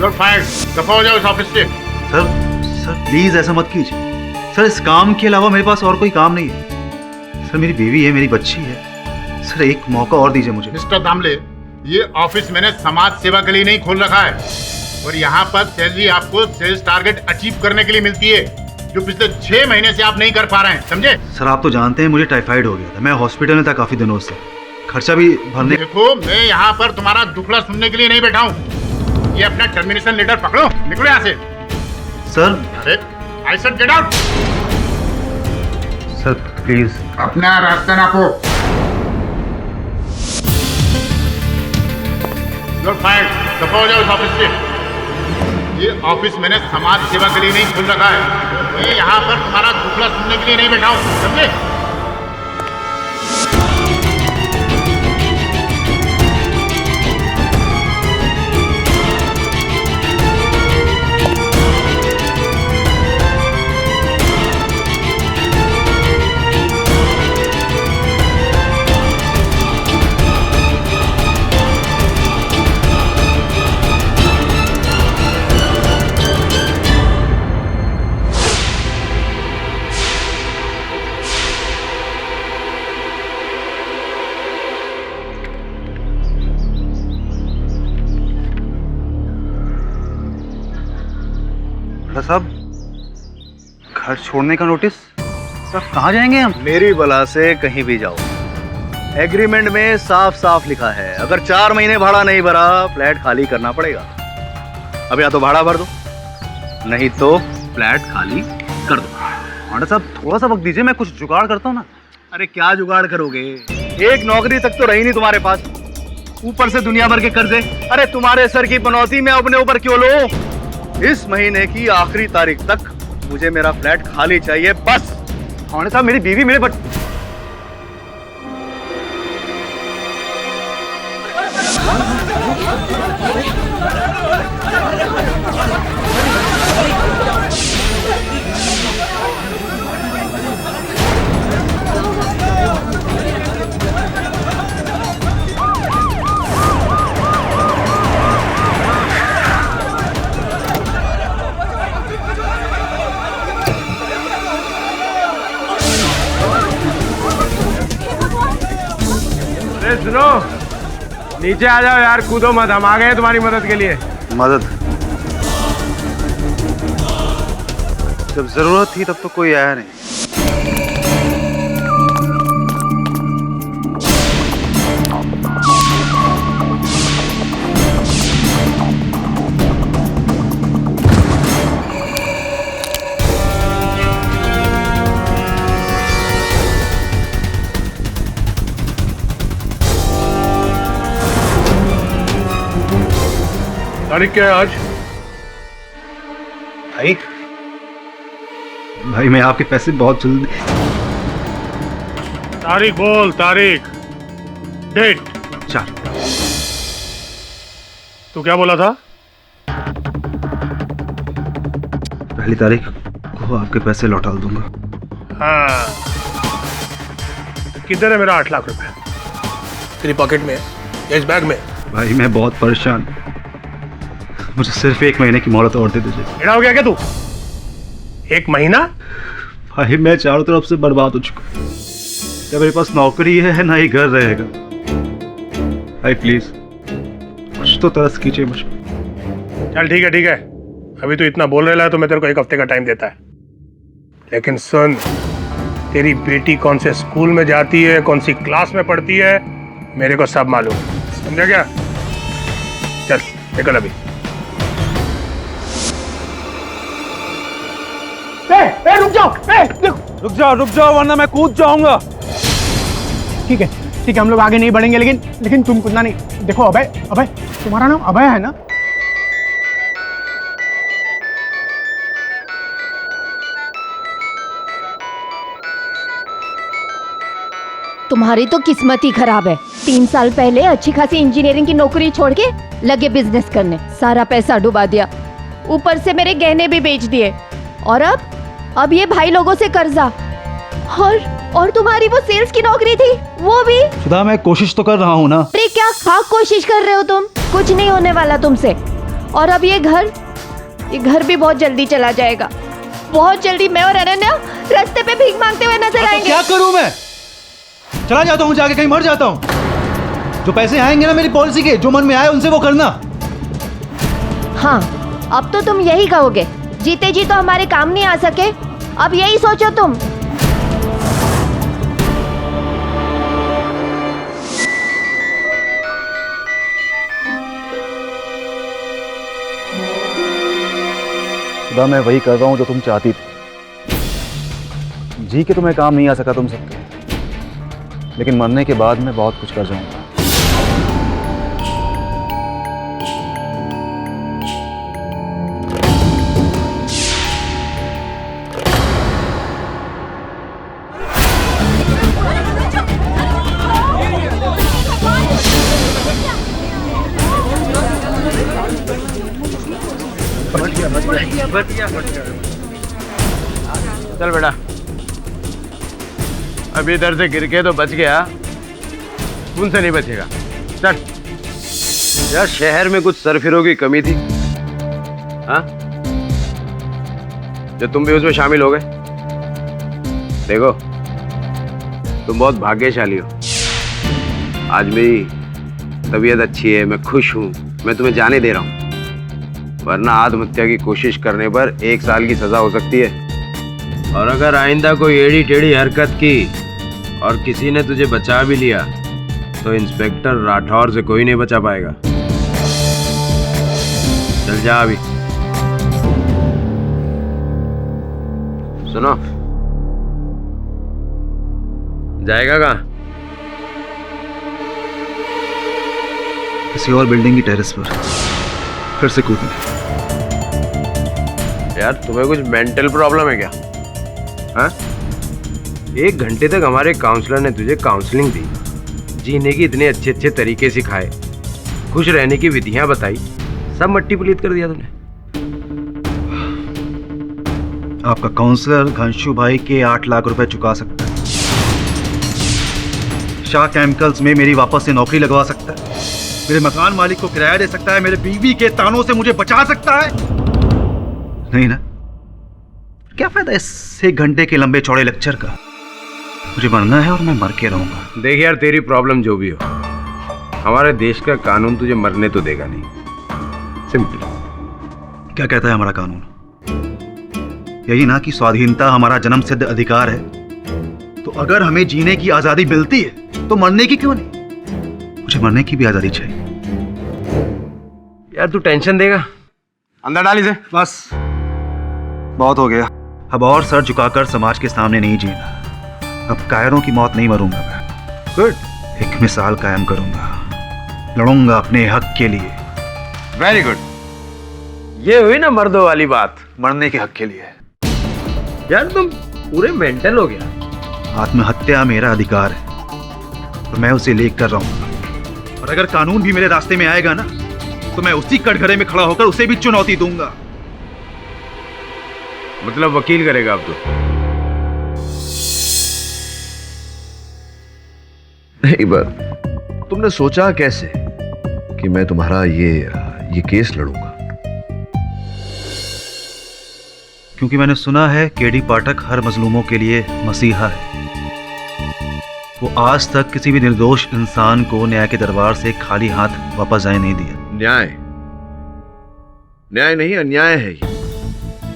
You're fired. दफा हो जाओ इस ऑफिस से। सर प्लीज ऐसा मत कीजिए सर, इस काम के अलावा मेरे पास और कोई काम नहीं है सर। मेरी बीवी है, मेरी बच्ची है सर, एक मौका और दीजिए मुझे। मिस्टर दामले, ये ऑफिस मैंने समाज सेवा के लिए नहीं खोल रखा है और यहाँ पर सैलरी आपको सेल्स टारगेट अचीव करने के लिए मिलती है, जो पिछले 6 महीने से आप नहीं कर पा रहे हैं, समझे? सर आप तो जानते हैं मुझे टाइफाइड हो गया था, मैं हॉस्पिटल में था काफी दिनों से, खर्चा भी भरने। देखो, मैं यहाँ पर तुम्हारा दुखड़ा सुनने के लिए नहीं बैठा हूँ। ये अपना टर्मिनेशन लेटर पकड़ो, निकलो यहाँ से। सर अरे I said get out. Sir please अपना रास्ता नापो। You're fired. दफा हो जाओ इस ऑफिस से। ये ऑफिस मैंने समाज सेवा के लिए नहीं खोल रखा है, मैं यहाँ पर तुम्हारा दुखड़ा सुनने के लिए नहीं बैठा हूँ, समझे? साहब, घर छोड़ने का नोटिस। सर कहाँ जाएंगे हम? मेरी बला से कहीं भी जाओ। एग्रीमेंट में साफ साफ लिखा है, अगर 4 महीने भाड़ा नहीं भरा फ्लैट खाली करना पड़ेगा। अब या तो भाड़ा भर दो, नहीं तो फ्लैट खाली कर दो। मांडा साहब थोड़ा सा वक्त दीजिए, मैं कुछ जुगाड़ करता हूँ ना। अरे क्या जुगाड़ करोगे? एक नौकरी तक तो रही नहीं तुम्हारे पास, ऊपर से दुनिया भर के कर्जे। अरे तुम्हारे सर की पनौती मैं अपने ऊपर क्यों लूं? इस महीने की आखिरी तारीख तक मुझे मेरा फ्लैट खाली चाहिए, बस। मांडा साहब मेरी बीवी मेरे सुनो, नीचे आ जाओ यार, कूदो मत, हम आ गए तुम्हारी मदद के लिए। मदद? जब जरूरत थी तब तो कोई आया नहीं। तारीख क्या है आज? भाई मैं आपके पैसे बहुत जल्दी। तारीख बोल, तारीख, डेट। 4। तू क्या बोला था? पहली तारीख को आपके पैसे लौटा दूंगा। हाँ, किधर है मेरा 8 लाख रुपए? तेरी पॉकेट में है या इस बैग में? भाई मैं बहुत परेशान, मुझे सिर्फ 1 महीने की मोहलत और दे दीजिए। एड़ा हो गया क्या तू? 1 महीना? भाई मैं चारों तरफ से बर्बाद हो चुका हूँ, क्या मेरे पास नौकरी है ना ही घर रहेगा। भाई प्लीज कुछ तो तरस कीजिए मुझ पर। चल ठीक है ठीक है, अभी तो इतना बोल रहा है तो मैं तेरे को 1 हफ्ते का टाइम देता है। लेकिन सुन, तेरी बेटी कौन से स्कूल में जाती है, कौन सी क्लास में पढ़ती है, मेरे को सब मालूम, समझा क्या? चल निकल अभी। रुक जाओ वरना मैं कूद जाऊंगा। ठीक है हम लोग आगे नहीं बढ़ेंगे, लेकिन तुम कूदना नहीं। देखो अभय, तुम्हारा नाम अभय है ना? तुम्हारी तो किस्मत ही खराब है। 3 साल पहले अच्छी खासी इंजीनियरिंग की नौकरी छोड़ के लगे बिजनेस करने, सारा पैसा डुबा दिया, ऊपर से मेरे गहने भी बेच दिए, और अब ये भाई लोगों से कर्जा, और तुम्हारी वो सेल्स की नौकरी थी वो भी। सुधा मैं कोशिश तो कर रहा हूँ ना। अरे क्या खाक कोशिश कर रहे हो तुम? कुछ नहीं होने वाला तुमसे। और अब ये घर भी बहुत जल्दी चला जाएगा। बहुत जल्दी मैं और अनन्या रास्ते पे भीख मांगते हुए नजर तो आएंगे। क्या करूं मैं? चला जाता हूं, जाके कहीं मर जाता हूं। जो पैसे आएंगे ना मेरी पॉलिसी के, जो मन में आए उनसे वो करना। हाँ, अब तो तुम यही कहोगे, जीते जी तो हमारे काम नहीं आ सके, अब यही सोचो तुम। खुदा, मैं वही कर रहा हूं जो तुम चाहती थी। जी के तुम्हें काम नहीं आ सका तुम सबके, लेकिन मरने के बाद मैं बहुत कुछ कर जाऊंगा। चल बेटा, अभी इधर से गिर के तो बच गया, उनसे नहीं बचेगा। चल यार, शहर में कुछ सरफिरों की कमी थी, हाँ, जो तुम भी उसमें शामिल हो गए। देखो, तुम बहुत भाग्यशाली हो। आज मेरी तबीयत अच्छी है, मैं खुश हूं, मैं तुम्हें जाने दे रहा हूं, वरना आत्महत्या की कोशिश करने पर 1 साल की सजा हो सकती है। और अगर आइंदा कोई एड़ी टेढ़ी हरकत की और किसी ने तुझे बचा भी लिया तो इंस्पेक्टर राठौर से कोई नहीं बचा पाएगा। चल जा अभी। सुनो, जाएगा कहाँ? किसी और बिल्डिंग की टेरेस पर फिर से कूदने। यार, तुम्हें कुछ मेंटल प्रॉब्लम है क्या? हाँ? 1 घंटे तक हमारे काउंसलर ने तुझे काउंसलिंग दी, जीने की इतने अच्छे अच्छे तरीके सिखाए, खुश रहने की विधियां बताई, सब मट्टी पलीत कर दिया तुमने। आपका काउंसलर घनश्यू भाई के 8 लाख रुपए चुका सकता है, शाह केमिकल्स में मेरी वापस से नौकरी लगवा सकता है, मेरे मकान मालिक को किराया दे सकता है, मेरे बीवी के तानों से मुझे बचा सकता है। नहीं ना? क्या फायदा इस 1 घंटे के लंबे चौड़े लेक्चर का? मुझे मरना है और मैं मर के रहूंगा। देख यार, तेरी प्रॉब्लम जो भी हो, हमारे देश का कानून तुझे मरने तो देगा नहीं। सिंपल। क्या कहता है हमारा कानून? यही ना कि स्वाधीनता हमारा जन्म सिद्ध अधिकार है। तो अगर हमें जीने की आजादी मिलती है तो मरने की क्यों नहीं? मुझे मरने की भी आजादी चाहिए। यार, तू टेंशन देगा? अंदर डाल इसे। बस, बहुत हो गया। अब और सर झुकाकर समाज के सामने नहीं जीना। अब कायरों की मौत नहीं मरूंगा मैं। गुड। एक मिसाल कायम करूंगा, लड़ूंगा अपने हक के लिए। Very good. ये हुई ना मर्दों वाली बात। मरने के हक के लिए। यार, तुम पूरे मेंटल हो गया। आत्महत्या मेरा अधिकार है और मैं उसे लेकर रहूंगा। और अगर कानून भी मेरे रास्ते में आएगा ना, तो मैं उसी कटघरे में खड़ा होकर उसे भी चुनौती दूंगा। मतलब वकील करेगा अब तो? नहीं, बस तुमने सोचा कैसे कि मैं तुम्हारा ये केस लड़ूंगा? क्योंकि मैंने सुना है केडी पाठक हर मजलूमों के लिए मसीहा है। वो आज तक किसी भी निर्दोष इंसान को न्याय के दरबार से खाली हाथ वापस जाने नहीं दिया। न्याय नहीं, अन्याय है ये।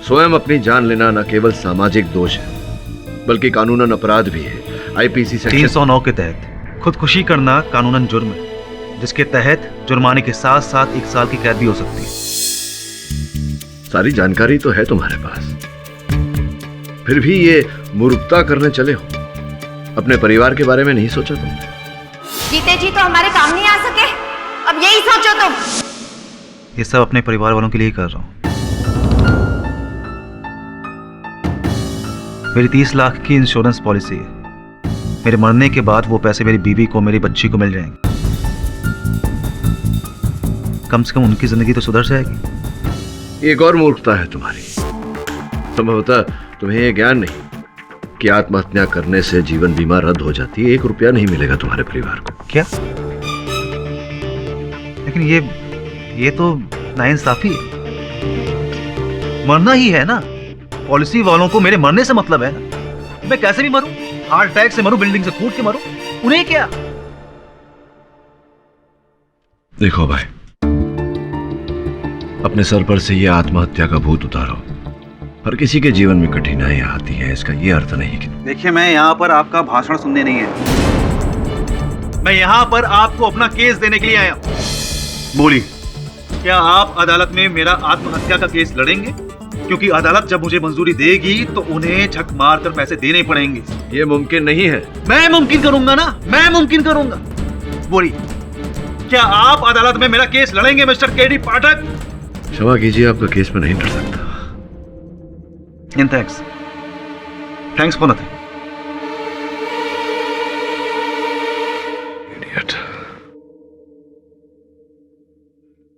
स्वयं अपनी जान लेना न केवल सामाजिक दोष है, बल्कि कानूनन अपराध भी है। आईपीसी सेक्शन 309 के तहत खुदकुशी करना कानूनन जुर्म है, जिसके तहत जुर्माने के साथ साथ 1 साल की कैद भी हो सकती है। सारी जानकारी तो है तुम्हारे पास, फिर भी ये मूर्खता करने चले हो। अपने परिवार के बारे में नहीं सोचा तुमने? जीते जी तो हमारे काम नहीं आ सके, अब यही सोचो तुम। ये सब अपने परिवार वालों के लिए कर रहा हूं। मेरी 30 लाख की इंश्योरेंस पॉलिसी है। मेरे मरने के बाद वो पैसे मेरी बीवी को, मेरी बच्ची को मिल जाएंगे। कम से कम उनकी जिंदगी तो सुधर जाएगी। एक और मूर्खता है तुम्हारी। संभवतः तुम्हें ये ज्ञान नहीं कि आत्महत्या करने से जीवन बीमा रद्द हो जाती है। 1 रुपया नहीं मिलेगा तुम्हारे परिवार को। क्या? लेकिन ये तो नाइंसाफी है। मरना ही है ना, पॉलिसी वालों को मेरे मरने से मतलब है ना। मैं कैसे भी मरूं, हार्ट अटैक से मरूं, बिल्डिंग से कूद के मरूं, उन्हें क्या। देखो भाई, अपने सर पर से ये आत्महत्या का भूत उतारो। हर किसी के जीवन में कठिनाइयां आती है, इसका ये अर्थ नहीं कि देखिए, मैं यहाँ पर आपका भाषण सुनने नहीं है, मैं यहाँ पर आपको अपना केस देने के लिए आया हूं। बोलिए, क्या आप अदालत में मेरा आत्महत्या का केस लड़ेंगे? क्योंकि अदालत जब मुझे मंजूरी देगी तो उन्हें झक मार कर पैसे देने पड़ेंगे। ये मुमकिन नहीं है। मैं मुमकिन करूंगा ना, मैं मुमकिन करूंगा। बोलिए, क्या आप अदालत में मेरा केस लड़ेंगे मिस्टर केडी पाठक? क्षमा कीजिए, आपका केस में नहीं लड़ सकता। इन thanks for nothing. Idiot.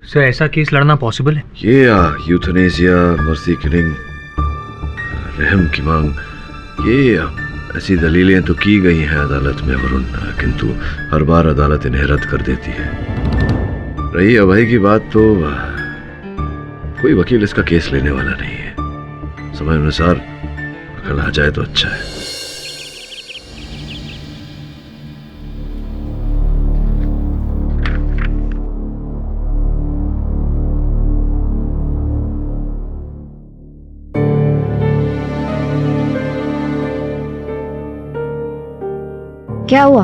Sir, ऐसा केस लड़ना पॉसिबल है? ये यूथनेसिया, मर्सी किलिंग, रहम की मांग, ये ऐसी दलीलें तो की गई हैं अदालत में वरुण, किंतु हर बार अदालत इन्हें रद्द कर देती है। रही अभय की बात, तो कोई वकील इसका केस लेने वाला नहीं है। समय अनुसार अकल आ जाए तो अच्छा है। क्या हुआ?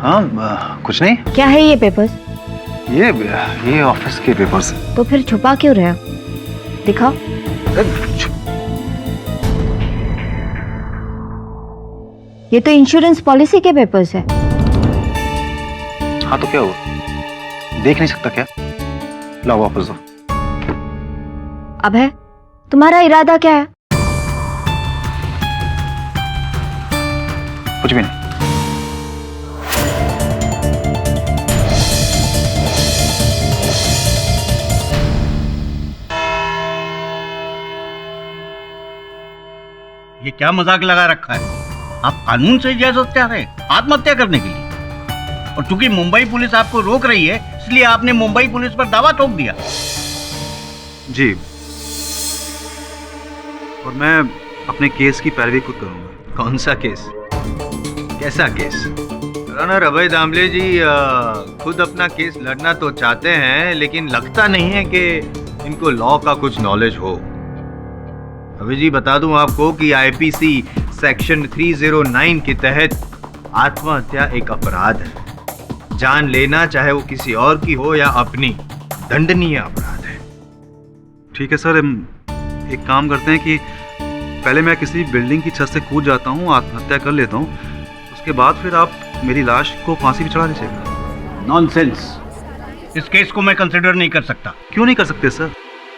हाँ, कुछ नहीं। क्या है ये पेपर्स? ये ऑफिस के पेपर्स। तो फिर छुपा क्यों रहे हो? दिखाओ। ये तो इंश्योरेंस पॉलिसी के पेपर्स है। हाँ, तो क्या हुआ? देख नहीं सकता क्या? लाओ वापस दो। अभय, तुम्हारा इरादा क्या है? कुछ भी नहीं। ये क्या मजाक लगा रखा है? आप कानून से इजाजत चाह रहे हैं आत्महत्या करने के लिए, और चूंकि मुंबई पुलिस आपको रोक रही है इसलिए आपने मुंबई पुलिस पर दावा ठोक दिया। जी, और मैं अपने केस की पैरवी खुद करूंगा। कौन सा केस? कैसा केस? रनर अभय दामले जी खुद अपना केस लड़ना तो चाहते हैं, लेकिन लगता नहीं है कि इनको लॉ का कुछ नॉलेज हो। अभय जी, बता दूं आपको कि आईपीसी सेक्शन 309 के तहत आत्महत्या एक अपराध है। जान लेना, चाहे वो किसी और की हो या अपनी, दंडनीय अपराध है। ठीक है सर, एक काम करते हैं कि पहले मैं किसी बिल्डिंग की छत से कूद जाता हूँ, आत्महत्या कर लेता हूँ, उसके बाद फिर आप मेरी लाश को फांसी पे चढ़ा दीजिएगा। नॉनसेंस। इस केस को मैं कंसिडर नहीं कर सकता। क्यों नहीं कर सकते सर?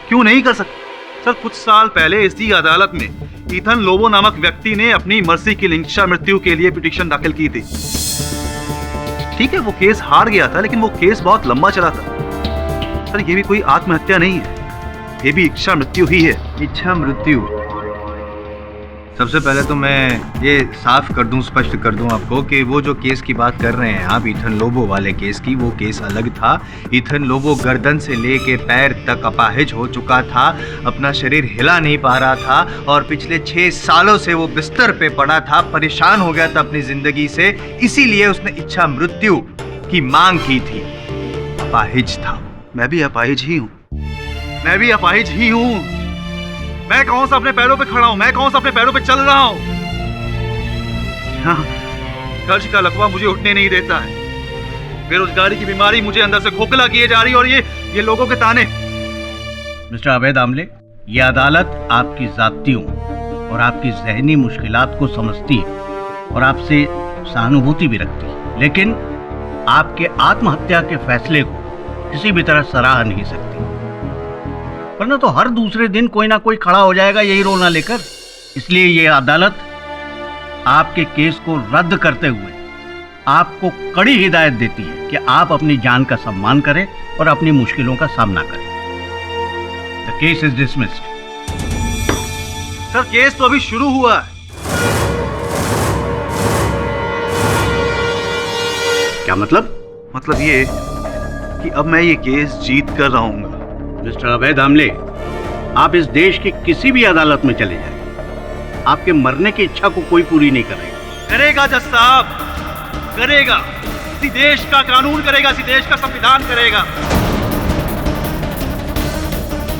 क्यों नहीं कर सकते सर? कुछ साल पहले इसी अदालत में ईथन लोबो नामक व्यक्ति ने अपनी मर्सी की लिंचा मृत्यु के लिए पिटीशन दाखिल की थी। ठीक है, वो केस हार गया था, लेकिन वो केस बहुत लंबा चला था। सर, ये भी कोई आत्महत्या नहीं है, ये भी इच्छा मृत्यु ही है। इच्छा मृत्यु। सबसे पहले तो मैं ये साफ कर दूं, स्पष्ट कर दूं आपको कि वो जो केस की बात कर रहे हैं आप, ईथन लोबो वाले केस की, वो केस अलग था। ईथन लोबो गर्दन से लेके पैर तक अपाहिज हो चुका था, अपना शरीर हिला नहीं पा रहा था और पिछले 6 सालों से वो बिस्तर पे पड़ा था, परेशान हो गया था अपनी जिंदगी से, इसीलिए उसने इच्छा मृत्यु की मांग की थी। अपाहिज था। मैं भी अपाहिज ही हूँ, मैं भी अपाहिज ही हूँ। मैं कौन सा अपने पैरों पे खड़ा हूं? मैं कौन सा अपने पैरों पे चल रहा हूं? कर्ज का लकवा मुझे उठने नहीं देता है, बेरोजगारी की बीमारी मुझे अंदर से खोखला किए जा रही है, और ये लोगों के ताने। मिस्टर अभय दामले, ये अदालत आपकी जातियों और आपकी जहनी मुश्किलात को समझती है और आपसे सहानुभूति भी रखती है, लेकिन आपके आत्महत्या के फैसले को किसी भी तरह सराह नहीं सकती, वरना तो हर दूसरे दिन कोई ना कोई खड़ा हो जाएगा यही रोना लेकर। इसलिए ये अदालत आपके केस को रद्द करते हुए आपको कड़ी हिदायत देती है कि आप अपनी जान का सम्मान करें और अपनी मुश्किलों का सामना करें। The case is dismissed. Sir, case तो अभी शुरू हुआ है। क्या मतलब? मतलब ये कि अब मैं ये केस जीत कर रहूंगा। मिस्टर अवैध आमले, आप इस देश की किसी भी अदालत में चले जाएं, आपके मरने की इच्छा को कोई पूरी नहीं करेगा। करेगा जज साहब, करेगा। इसी देश का कानून करेगा, इसी देश का संविधान करेगा।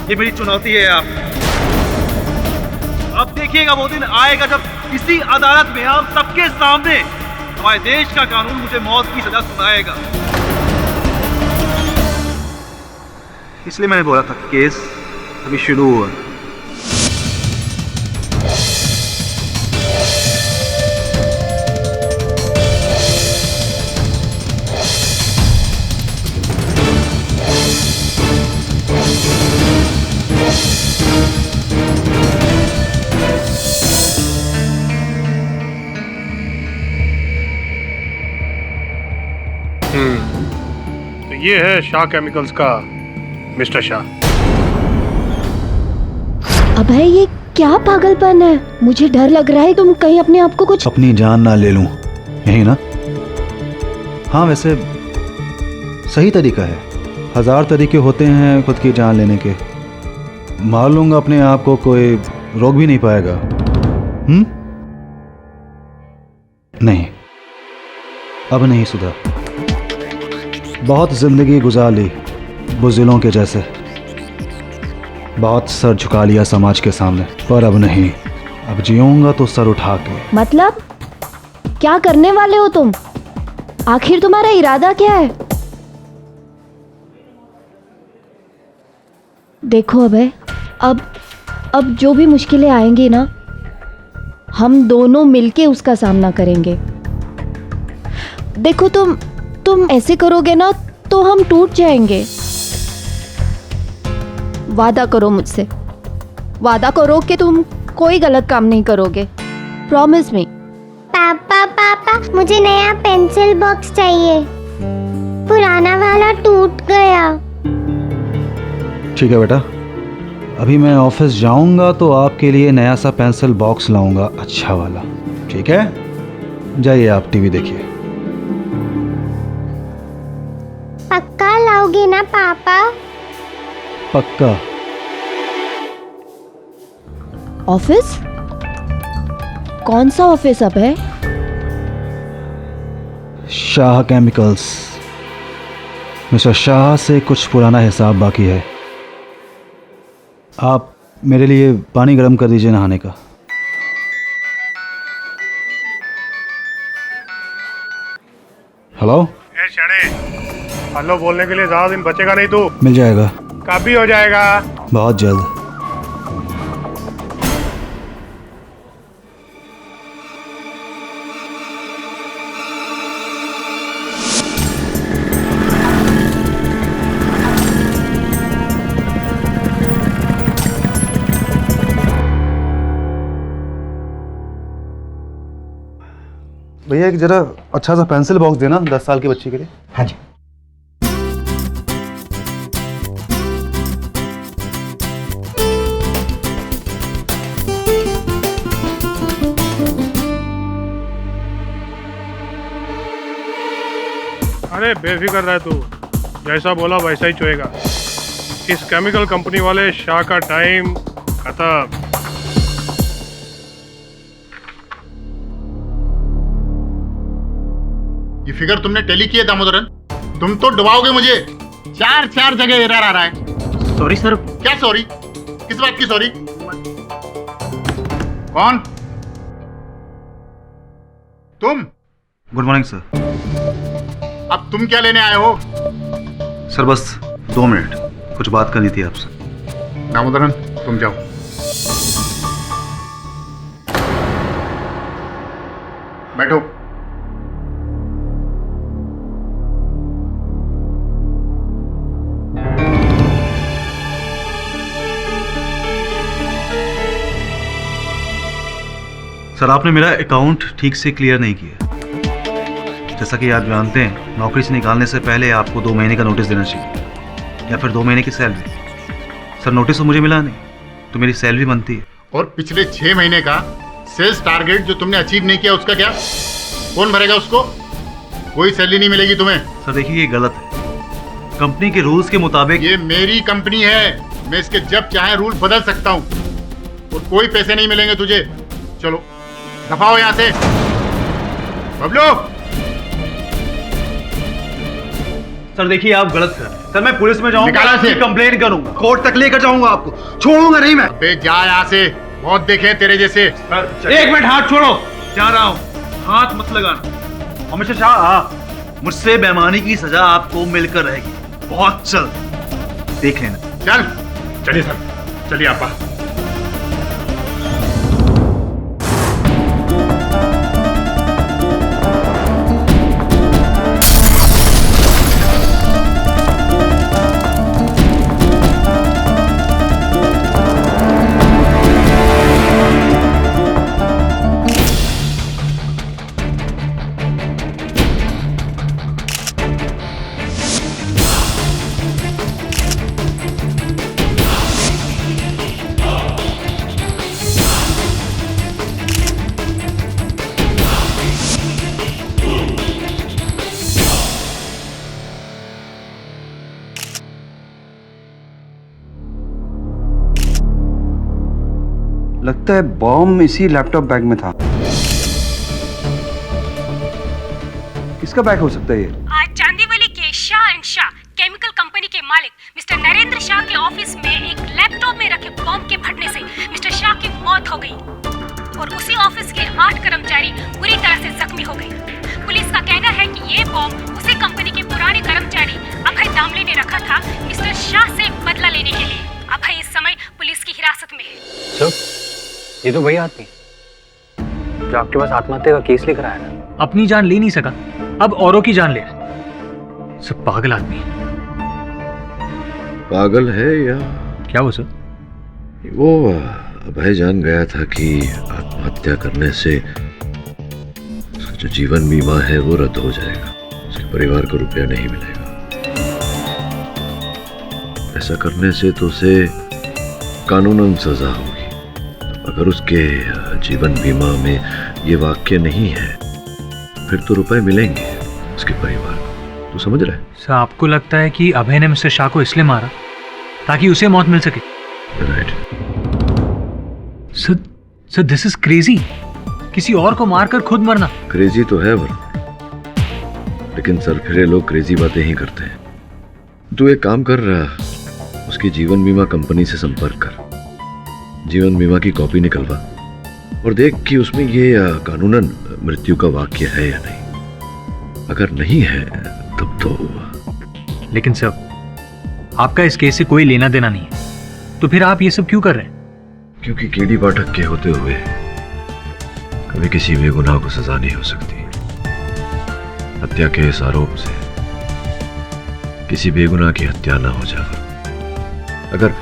ये मेरी चुनौती है आप। अब देखिएगा वो दिन आएगा जब इसी अदालत में आप सबके सामने हमारे देश का कानून मुझे मौत की सजा सुनाएगा। इसलिए मैंने बोला था केस अभी शुरू हुआ। तो ये है शाह केमिकल्स का मिस्टर शाह। अभय, ये क्या पागलपन है? मुझे डर लग रहा है तुम कहीं अपने आप को कुछ अपनी जान ना ले लूं, यही ना? हाँ, वैसे सही तरीका है। 1000 तरीके होते हैं खुद की जान लेने के। मार लूंगा अपने आप को, कोई रोक भी नहीं पाएगा। नहीं, अब नहीं सुधर। बहुत जिंदगी गुजार ली बुज़दिलों के जैसे, बहुत सर झुका लिया समाज के सामने, पर अब नहीं। अब जीऊंगा तो सर उठा के। मतलब क्या करने वाले हो तुम? आखिर तुम्हारा इरादा क्या है? देखो अभय, अब जो भी मुश्किलें आएंगी ना, हम दोनों मिलके उसका सामना करेंगे। देखो तुम ऐसे करोगे ना तो हम टूट जाएंगे। वादा करो मुझसे, वादा करो कि तुम कोई गलत काम नहीं करोगे। Promise me. पापा, मुझे नया पेंसिल बॉक्स चाहिए, पुराना वाला टूट गया। ठीक है बेटा, अभी मैं ऑफिस जाऊंगा तो आपके लिए नया सा पेंसिल बॉक्स लाऊंगा, अच्छा वाला। ठीक है, जाइए आप टीवी देखिए। पक्का लाओगे ना पापा? पक्का। ऑफिस? कौन सा ऑफिस अब है? शाह केमिकल्स। मिस्टर शाह से कुछ पुराना हिसाब बाकी है। आप मेरे लिए पानी गर्म कर दीजिए नहाने का। हेलो हेलो बोलने के लिए ज्यादा दिन बचेगा नहीं तू। मिल जाएगा। कब भी हो जाएगा? बहुत जल्द। भैया एक जरा अच्छा सा पेंसिल बॉक्स देना 10 साल की बच्ची के लिए। हाँ जी। अरे बेफिक्र रह तू, जैसा बोला वैसा ही चोएगा। इस केमिकल कंपनी वाले शाह का टाइम खत्म। ये फिगर तुमने टैली किया दामोदरन? तुम तो डुबाओगे मुझे। चार जगह एरर आ रहा है। Sorry sir. क्या सॉरी? किस बात की सॉरी? कौन? तुम? Good morning sir. अब तुम क्या लेने आए हो? सर बस 2 मिनट, कुछ बात करनी थी आपसे। दामोदरन तुम जाओ। बैठो। सर आपने मेरा अकाउंट ठीक से क्लियर नहीं किया। जैसा कि आप जानते हैं, नौकरी से निकालने से पहले आपको 2 महीने का नोटिस देना चाहिए, या फिर 2 महीने की सैलरी। सर नोटिस तो मुझे मिला नहीं, तो मेरी सैलरी बनती है। और पिछले 6 महीने का सेल्स टारगेट जो तुमने अचीव नहीं किया, उसका क्या? कौन भरेगा उसको? कोई सैलरी नहीं मिलेगी तुम्हें। सर देखिए ये गलत है। कंपनी के रूल्स के मुताबिक। ये मेरी कंपनी है, मैं इसके जब चाहे रूल बदल सकता हूँ और कोई पैसे नहीं मिलेंगे तुझे। चलो दफा हो यहाँ से। बबलू। सर देखिए आप गलत कर रहे हैं। सर मैं पुलिस में जाऊंगा, निकाला से। कंप्लेन करूंगा, कोर्ट तक लेकर जाऊंगा आपको, छोड़ूंगा नहीं मैं। अबे जा यहाँ से, बहुत देखे तेरे जैसे। एक मिनट हाथ छोड़ो, जा रहा हूँ, हाथ मत लगाना। मिस्टर शाह, हाँ, मुझसे बेईमानी की सजा आपको मिलकर रहेगी, बहुत जल्द, देख लेना। चल चलिए सर, चलिए आपा। लगता है बॉम्ब इसी लैपटॉप बैग में था। किसका बैग हो सकता है ये? आज चांदीवली के Shah and Shah chemical company के मालिक मिस्टर नरेंद्र शाह के ऑफिस में एक लैपटॉप में रखे बॉम्ब के फटने से मिस्टर शाह की मौत हो गई और उसी ऑफिस के 8 कर्मचारी बुरी तरह से जख्मी हो गए। पुलिस का कहना है कि ये बॉम्ब उसी कंपनी के पुराने कर्मचारी अभय दामले ने रखा था मिस्टर शाह से बदला लेने के लिए। अभय इस समय पुलिस की हिरासत में है। सर, ये तो वही आदमी जो आपके पास आत्महत्या का केस लेकर आया ना। अपनी जान ले नहीं सका, अब औरों की जान ले रहा है। सब पागल आदमी है। पागल है या क्या वो सर? वो अभय जान गया था कि आत्महत्या करने से उसका जो जीवन बीमा है वो रद्द हो जाएगा, उसके परिवार को रुपया नहीं मिलेगा। ऐसा करने से तो उसे कानूनन सजा होगी। अगर उसके जीवन बीमा में ये वाक्य नहीं है फिर तो रुपए मिलेंगे उसके परिवार को। तू समझ रहा है? सर आपको लगता है कि अभय ने मिस्टर शाह को इसलिए मारा ताकि उसे मौत मिल सके? Right. Sir this is crazy. किसी और को मारकर खुद मरना। क्रेजी तो है वरुण, लेकिन सरफिरे लोग क्रेजी बातें ही करते हैं। तू एक काम कर, उसकी जीवन बीमा कंपनी से संपर्क कर, जीवन बीमा की कॉपी निकलवा और देख कि उसमें ये कानूनन मृत्यु का वाक्य है या नहीं। अगर नहीं है तब तो। लेकिन सर आपका इस केस से कोई लेना देना नहीं है, तो फिर आप ये सब क्यों कर रहे हैं? क्योंकि केडी पाठक के होते हुए कभी किसी बेगुनाह को सजा नहीं हो सकती। हत्या के इस आरोप से किसी बेगुनाह की हत्या ना हो जाए। अगर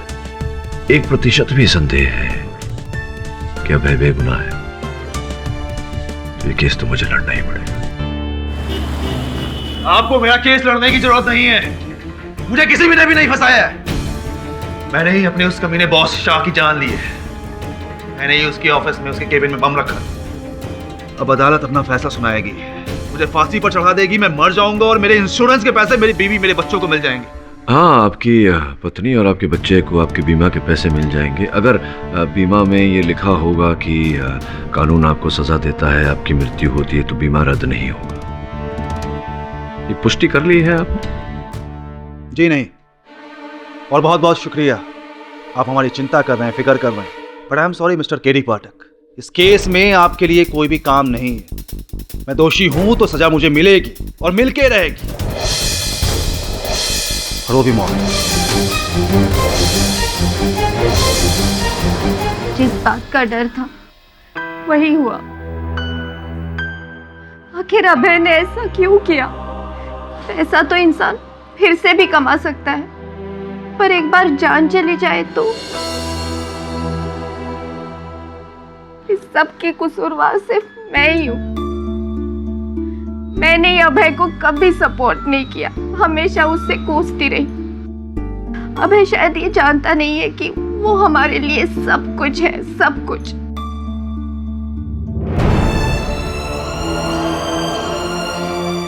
1% भी संदेह है कि अभय बेगुनाह है तो ये केस तो मुझे लड़ना ही पड़ेगा। आपको मेरा केस लड़ने की जरूरत नहीं है। मुझे किसी ने भी नहीं फंसाया है। मैंने ही अपने उस कमीने बॉस शाह की जान ली है। मैंने ही उसके ऑफिस में, उसके केबिन में बम रखा। अब अदालत अपना फैसला सुनाएगी, मुझे फांसी पर चढ़ा देगी, मैं मर जाऊंगा और मेरे इंश्योरेंस के पैसे मेरी बीवी मेरे बच्चों को मिल जाएंगे। हाँ, आपकी पत्नी और आपके बच्चे को आपके बीमा के पैसे मिल जाएंगे। अगर बीमा में ये लिखा होगा कि कानून आपको सजा देता है, आपकी मृत्यु होती है, तो बीमा रद्द नहीं होगा। ये पुष्टि कर ली है आपने? जी नहीं, और बहुत बहुत शुक्रिया। आप हमारी चिंता कर रहे हैं, फिक्र कर रहे हैं, but I am sorry mister K D Pathak, इस केस में आपके लिए कोई भी काम नहीं है। मैं दोषी हूं तो सजा मुझे मिलेगी और मिलके रहेगी, और वो भी मौत। जिस बात का डर था वही हुआ। आखिर अभय ने ऐसा क्यों किया? पैसा तो इंसान फिर से भी कमा सकता है, पर एक बार जान चली जाए तो। इस सब की कसूरवार सिर्फ मैं ही हूँ। मैंने अभय को कभी सपोर्ट नहीं किया, हमेशा उससे कोसती रही। अभय शायद ये जानता नहीं है कि वो हमारे लिए सब कुछ है, सब कुछ।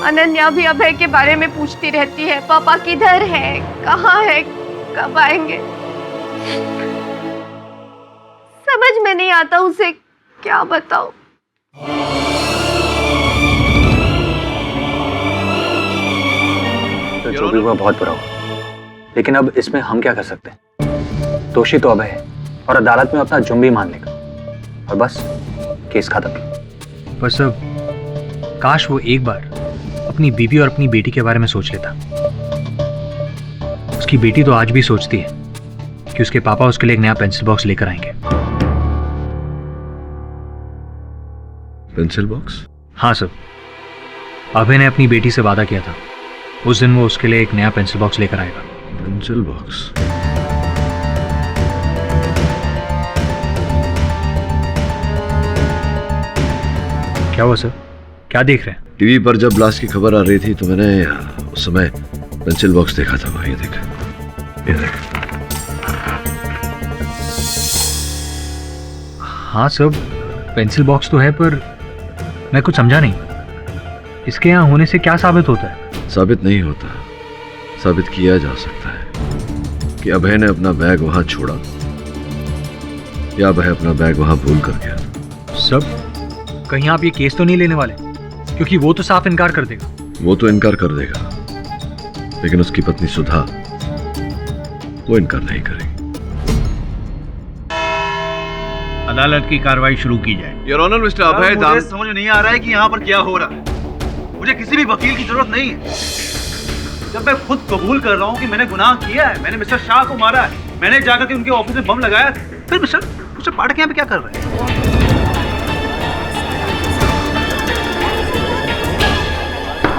अनन्या भी अभय के बारे में पूछती रहती है, पापा किधर है, कहाँ है, कब आएंगे। समझ में नहीं आता उसे क्या बताऊं। तो जो भी हुआ बहुत बुरा हुआ, लेकिन अब इसमें हम क्या कर सकते हैं? दोषी तो अभय है और अदालत में अपना जुर्म भी मान लेगा और बस केस खत्म। बस अब काश वो एक बार अपनी बीवी और अपनी बेटी के बारे में सोच लेता। उसकी बेटी तो आज भी सोचती है कि उसके पापा उसके लिए एक नया पेंसिल बॉक्स लेकर आएंगे। Pencil box? हाँ सर, अभय ने अपनी बेटी से वादा किया था उस दिन वो उसके लिए एक नया पेंसिल बॉक्स लेकर आएगा। Pencil box? क्या हुआ सर, क्या देख रहे हैं? टीवी पर जब ब्लास्ट की खबर आ रही थी तो मैंने उस समय पेंसिल बॉक्स देखा था। ये देख, ये देख। हाँ सर, पेंसिल बॉक्स तो है, पर मैं कुछ समझा नहीं। इसके यहाँ होने से क्या साबित होता है? साबित नहीं होता, साबित किया जा सकता है कि अभय ने अपना बैग वहां छोड़ा या अभय अपना बैग वहां भूल कर गया। सब कहीं आप ये केस तो नहीं लेने वाले? क्योंकि वो तो साफ इनकार कर देगा। वो तो इनकार कर देगा, लेकिन उसकी पत्नी सुधा वो इनकार नहीं करेगी। अदालत की कार्रवाई शुरू की जाए। योर ऑनर, मिस्टर अभय मुझे समझ नहीं आ रहा है कि यहाँ पर क्या हो रहा है। मुझे किसी भी वकील की जरूरत नहीं है। जब मैं खुद कबूल कर रहा हूँ कि मैंने गुनाह किया है, मैंने मिस्टर शाह को मारा है, मैंने जाकर के उनके ऑफिस में बम लगाया, फिर मिस्टर पाठक यहाँ पे क्या कर रहे हैं?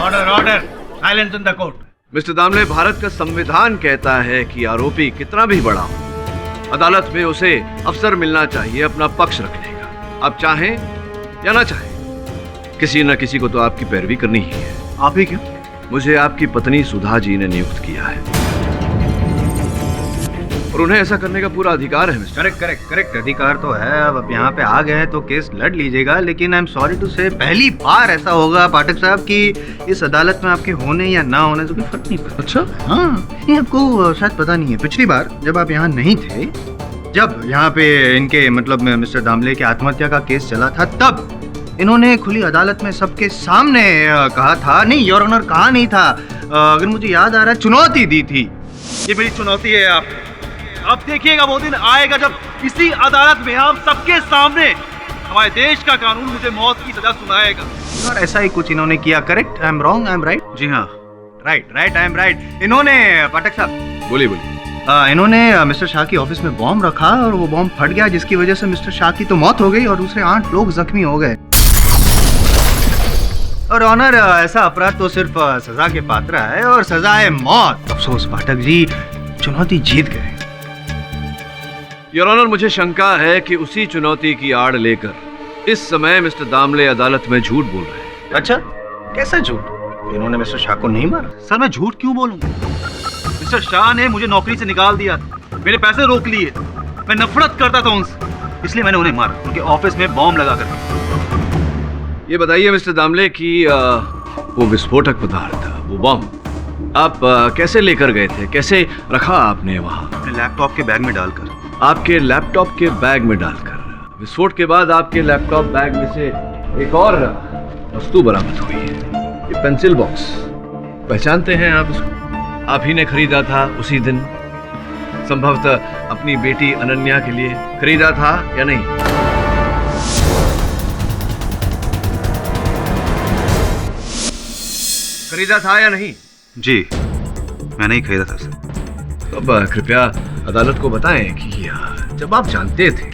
Order order, silence in the court. Mister Damle, Bharat का संविधान कहता है कि आरोपी कितना भी बड़ा हो, अदालत में उसे अवसर मिलना चाहिए अपना पक्ष रखने का। आप चाहें या ना चाहें, किसी न किसी को तो आपकी पैरवी करनी ही है। आप ही क्यों? मुझे आपकी पत्नी सुधा जी ने नियुक्त किया है और उन्हें ऐसा करने का पूरा अधिकार है मिस्टर। करेक्ट अधिकार तो है। अब यहाँ पे आ गए तो केस लड़ लीजिएगा, लेकिन आई एम सॉरी टू से पहली बार ऐसा होगा पाठक साहब कि इस अदालत में आपके होने या ना होने से कोई फर्क नहीं पड़ता। अच्छा? हाँ, ये आपको शायद पता नहीं है, पिछली बार जब आप यहाँ नहीं थे, जब यहाँ पे इनके मतलब मिस्टर दामले के आत्महत्या का केस चला था, तब इन्होंने खुली अदालत में सबके सामने कहा था, नहीं योर ऑनर कहा नहीं था, अगर मुझे याद आ रहा है चुनौती दी थी। ये मेरी चुनौती है आप। अब देखिएगा वो दिन आएगा जब इसी अदालत में हम सबके सामने हमारे देश का कानून मुझे मौत की सजा सुनाएगा। और ऐसा ही कुछ इन्होंने किया। Correct? I am wrong, I am right? जी हाँ, राइट आई एम राइट। इन्होंने पाठक साहब बोलिए। इन्होंने मिस्टर शाह की ऑफिस में बॉम्ब रखा और वो बॉम्ब फट गया, जिसकी वजह से मिस्टर शाह की तो मौत हो गई और दूसरे 8 लोग जख्मी हो गए। और ऑनर, ऐसा अपराध तो सिर्फ सजा के पात्र है और सजा है मौत। अफसोस पाठक जी, चुनौती जीत गए। योर ऑनर, मुझे शंका है कि उसी चुनौती की आड़ लेकर इस समय मिस्टर दामले अदालत में झूठ बोल रहे हैं। अच्छा, कैसा झूठ? इन्होंने मिस्टर शाह को नहीं मारा। सर मैं झूठ क्यों बोलूंगा? मिस्टर शाह ने मुझे नौकरी से निकाल दिया, मेरे पैसे रोक लिए, मैं नफरत करता था उनसे, इसलिए मैंने उन्हें मारा, उनके ऑफिस में बॉम्ब लगा कर। ये बताइए मिस्टर दामले कि वो विस्फोटक पदार्थ, वो बॉम्ब आप कैसे लेकर गए थे, कैसे रखा आपने वहाँ? अपने लैपटॉप के बैग में डालकर। आपके लैपटॉप के बैग में डालकर? विस्फोट के बाद आपके लैपटॉप बैग में से एक और वस्तु बरामद हुई है, ये पेंसिल बॉक्स। पहचानते हैं आप उसको? आप ही ने खरीदा था उसी दिन, संभवतः अपनी बेटी अनन्या के लिए खरीदा था या नहीं? खरीदा था या नहीं? जी, मैंने ही खरीदा था सर। अब कृपया अदालत को बताएं कि जब आप जानते थे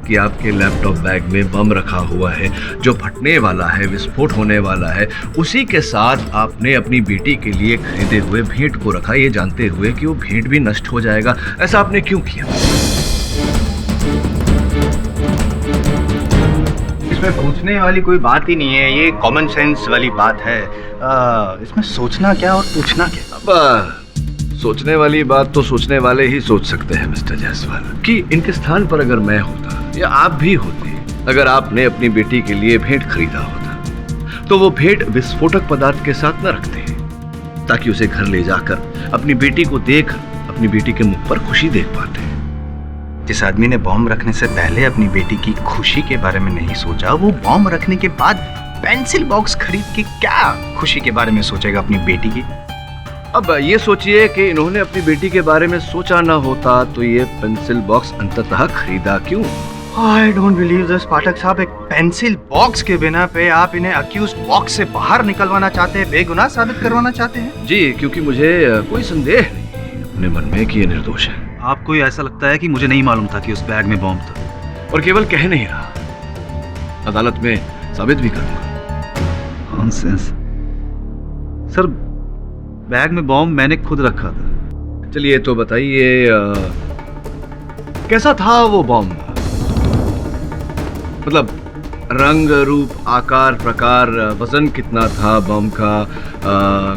कि आपके लैपटॉप बैग में बम रखा हुआ है जो फटने वाला है, विस्फोट होने वाला है, उसी के साथ आपने अपनी बेटी के लिए खरीदे हुए भेंट को रखा, ये जानते हुए कि वो भेंट भी नष्ट हो जाएगा, ऐसा आपने क्यों किया? इसमें पूछने वाली कोई बात ही नहीं है, ये कॉमन सेंस वाली बात है। इसमें सोचना क्या और पूछना क्या? अब सोचने वाली बात तो सोचने वाले ही सोच सकते हैं मिस्टर जायसवाल, कि इनके स्थान पर अगर मैं होता या आप भी होते, अगर आपने अपनी बेटी के लिए भेंट खरीदा होता तो वो भेंट विस्फोटक पदार्थ के साथ न रखते हैं, ताकि उसे घर ले जाकर अपनी बेटी को देख अपनी बेटी के मुख पर खुशी देख पाते हैं। जिस आदमी ने बॉम्ब रखने से पहले अपनी बेटी की खुशी के बारे में नहीं सोचा, वो बॉम्ब रखने के बाद पेंसिल बॉक्स खरीद के क्या खुशी के बारे में सोचेगा अपनी बेटी की? अब ये सोचिए कि इन्होंने अपनी बेटी के बारे में सोचा ना होता तो ये पेंसिल बॉक्स अंततः खरीदा क्यों? I don't believe this, पाठक साहब। एक पेंसिल बॉक्स के बिना पे आप इन्हें अक्यूज्ड बॉक्स से बाहर निकलवाना चाहते हैं, बेगुनाह साबित करवाना चाहते हैं? जी, क्योंकि मुझे कोई संदेह नहीं अपने मन में कि ये निर्दोष है। आपको ये ऐसा लगता है कि मुझे नहीं मालूम था कि उस बैग में बॉम्ब था? और केवल कह नहीं रहा, अदालत में साबित भी करूंगा। नॉनसेंस। सर, बैग में बॉम्ब मैंने खुद रखा था। चलिए तो बताइए, कैसा था वो बॉम्ब? मतलब रंग, रूप, आकार, प्रकार, वजन कितना था बॉम्ब का?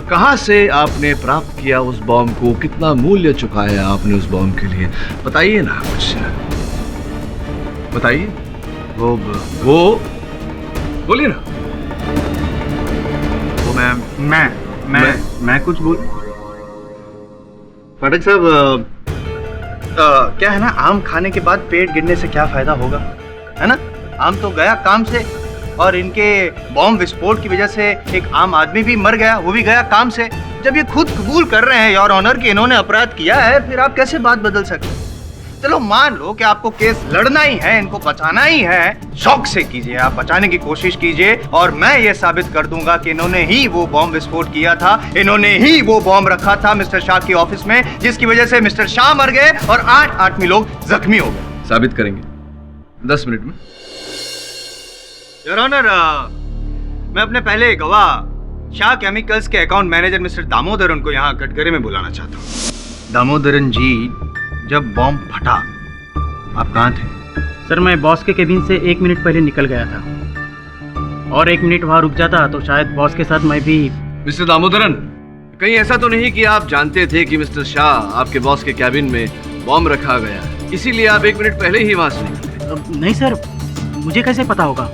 कहाँ से आपने प्राप्त किया उस बॉम्ब को? कितना मूल्य चुकाया आपने उस बॉम्ब के लिए? बताइए ना कुछ, बताइए। वो बोलिए ना। वो मैं कुछ बोल। पाठक साहब, क्या है ना, आम खाने के बाद पेट गिरने से क्या फायदा होगा, है ना? आम तो गया काम से, और इनके बॉम्ब विस्फोट की वजह से एक आम आदमी भी मर गया, वो भी गया काम से। जब ये खुद कबूल कर रहे हैं योर ऑनर कि इन्होंने अपराध किया है, फिर आप कैसे बात बदल सकते हैं? चलो मान लो कि आपको केस लड़ना ही है, इनको बचाना ही है, शौक से कीजिए, आप बचाने की कोशिश कीजिए, और मैं ये साबित कर दूंगा कि इन्होंने ही वो बॉम्ब विस्फोट किया था, इन्होंने ही वो बॉम्ब रखा था मिस्टर शाह की ऑफिस में, जिसकी वजह से मिस्टर शाह मर गए और 8 आदमी लोग जख्मी हो गए। साबित करेंगे 10 मिनट में। योर ऑनर, मैं अपने पहले गवाह शाह केमिकल्स के अकाउंट मैनेजर मिस्टर दामोदरन को यहाँ कटघरे में बुलाना चाहता हूँ। दामोदरन जी, जब बॉम्ब फटा आप कहाँ थे? सर, मैं बॉस के केबिन से 1 मिनट पहले निकल गया था, और 1 मिनट वहाँ रुक जाता तो शायद बॉस के साथ मैं भी। मिस्टर दामोदरन, कहीं ऐसा तो नहीं कि आप जानते थे कि मिस्टर शाह आपके बॉस के कैबिन में बॉम्ब रखा गया, इसीलिए आप 1 मिनट पहले ही वहाँ से निकले? नहीं सर, मुझे कैसे पता होगा?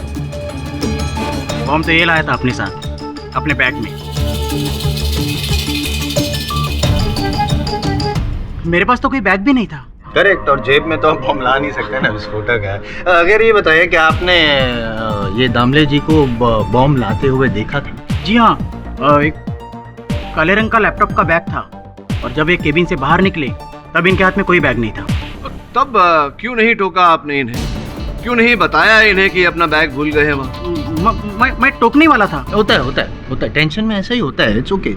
बॉम्ब तो ये लाया था अपने साथ, अपने बैग में। मेरे पास तो कोई बैग भी नहीं था। करेक्ट, और जेब में तो हम बॉम्ब ला नहीं सकते ना, विस्फोटक है। अगर ये बताइए कि आपने ये दामले जी को बॉम्ब लाते हुए देखा था? जी हाँ, एक काले रंग का लैपटॉप का बैग था, और जब ये केबिन से बाहर निकले तब इनके हाथ में कोई बैग नहीं था। तब क्यों नहीं टोका आपने इन्हें? क्यों नहीं बताया इन्हें कि अपना बैग भूल गए हैं वहाँ? मैं टोकने वाला था। होता है, टेंशन में ऐसा ही होता है। It's okay.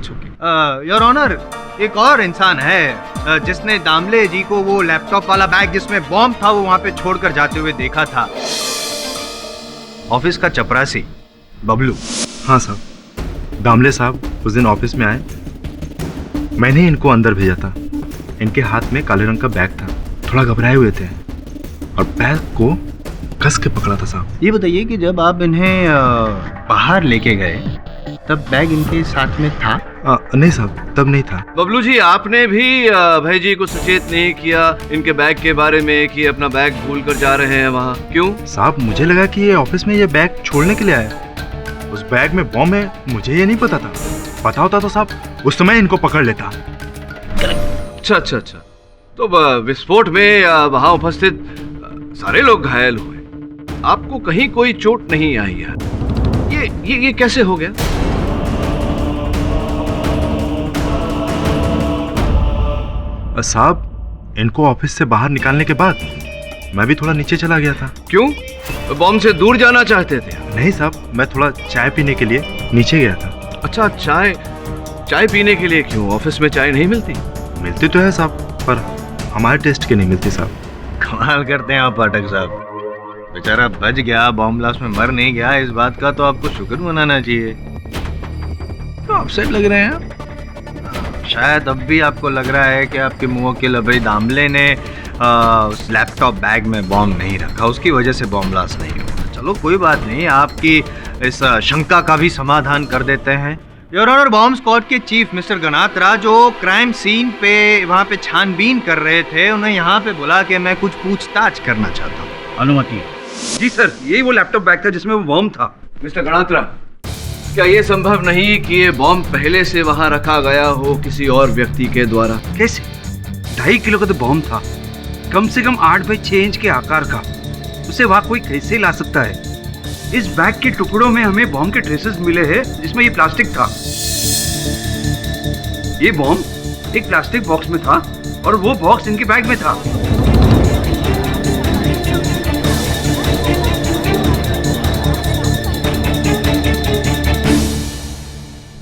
योर ऑनर, एक और इंसान है जिसने दामले जी को वो लैपटॉप वाला बैग जिसमें बॉम्ब था वो वहाँ पे छोड़कर जाते हुए देखा था। ऑफिस का चपरासी बबलू। हाँ साहब, दामले साहब उस दिन ऑफिस में आए, मैंने इनको अंदर भेजा था। इनके हाथ में काले रंग का बैग था, थोड़ा घबराए हुए थे, और बैग को कस के पकड़ा था साहब। ये बताइए कि जब आप इन्हें बाहर लेके गए तब बैग इनके साथ में था? नहीं साहब, तब नहीं था। बबलू जी, आपने भी भाई जी को सचेत नहीं किया इनके बैग के बारे में कि अपना बैग भूल कर जा रहे हैं वहाँ? क्यों साहब? मुझे लगा कि ये ऑफिस में ये बैग छोड़ने के लिए आया। उस बैग में बॉम्ब है, मुझे ये नहीं पता था। पता होता तो साहब उस समय इनको पकड़ लेता। अच्छा। तो विस्फोट में वहाँ उपस्थित सारे लोग घायल हुए, आपको कहीं कोई चोट नहीं आई है? ये कैसे हो गया? साहब, इनको ऑफिस से बाहर निकालने के बाद मैं भी थोड़ा नीचे चला गया था। क्यों? बॉम्ब से दूर जाना चाहते थे? नहीं साहब, मैं थोड़ा चाय पीने के लिए नीचे गया था। अच्छा, चाय पीने के लिए क्यों? ऑफिस में चाय नहीं मिलती? मिलती तो है साहब, पर हमारे टेस्ट की नहीं मिलती साहब। कमाल करते हैं आप पाठक साहब, बेचारा बच गया, बॉम्ब ब्लास्ट में मर नहीं गया। इस बात का तो आपको शुक्र मनाना चाहिए। तो अपसेट लग रहे हैं। शायद अब भी आपको लग रहा है कि आपके मुवक्किल अभय दामले ने उस लैपटॉप बैग में बॉम्ब नहीं रखा, उसकी वजह से बॉम्ब ब्लास्ट नहीं हुआ। चलो कोई बात नहीं, आपकी इस शंका का भी समाधान कर देते हैं। योर ऑनर, बॉम्ब स्क्वाड के चीफ मिस्टर गनात्रा जो क्राइम सीन पे वहाँ पे छानबीन कर रहे थे, उन्हें यहाँ पे बुला के मैं कुछ पूछताछ करना चाहता हूँ। अनुमति? जी सर, यही वो लैपटॉप बैग था जिसमें वो बॉम्ब था। मिस्टर गणात्रा, क्या ये संभव नहीं कि ये बॉम्ब पहले से वहां रखा गया हो किसी और व्यक्ति के द्वारा? कैसे? 2.5 किलो का तो बॉम्ब था, कम से कम 8 बाई 6 इंच के आकार का। उसे वहां कोई कैसे ला सकता है? इस बैग के टुकड़ों में हमें बॉम्ब के ट्रेसेस मिले हैं जिसमें ये प्लास्टिक था। ये बॉम्ब एक प्लास्टिक बॉक्स में था और वो बॉक्स इनके बैग में था।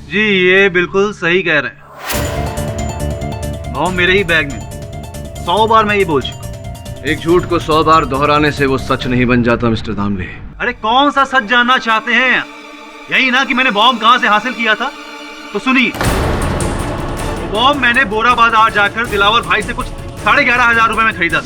जी ये बिल्कुल सही कह रहे हैं, बॉम्ब मेरे ही बैग में। 100 बार मैं ये बोल चुका। एक झूठ को 100 बार दोहराने से वो सच नहीं बन जाता मिस्टर दामले। अरे कौन सा सच जानना चाहते हैं? यही ना कि मैंने बॉम्ब कहां से हासिल किया था। तो सुनिए, बॉम्ब मैंने बोरा बाजार जाकर दिलावर भाई से कुछ 11,500 रुपए में खरीदा।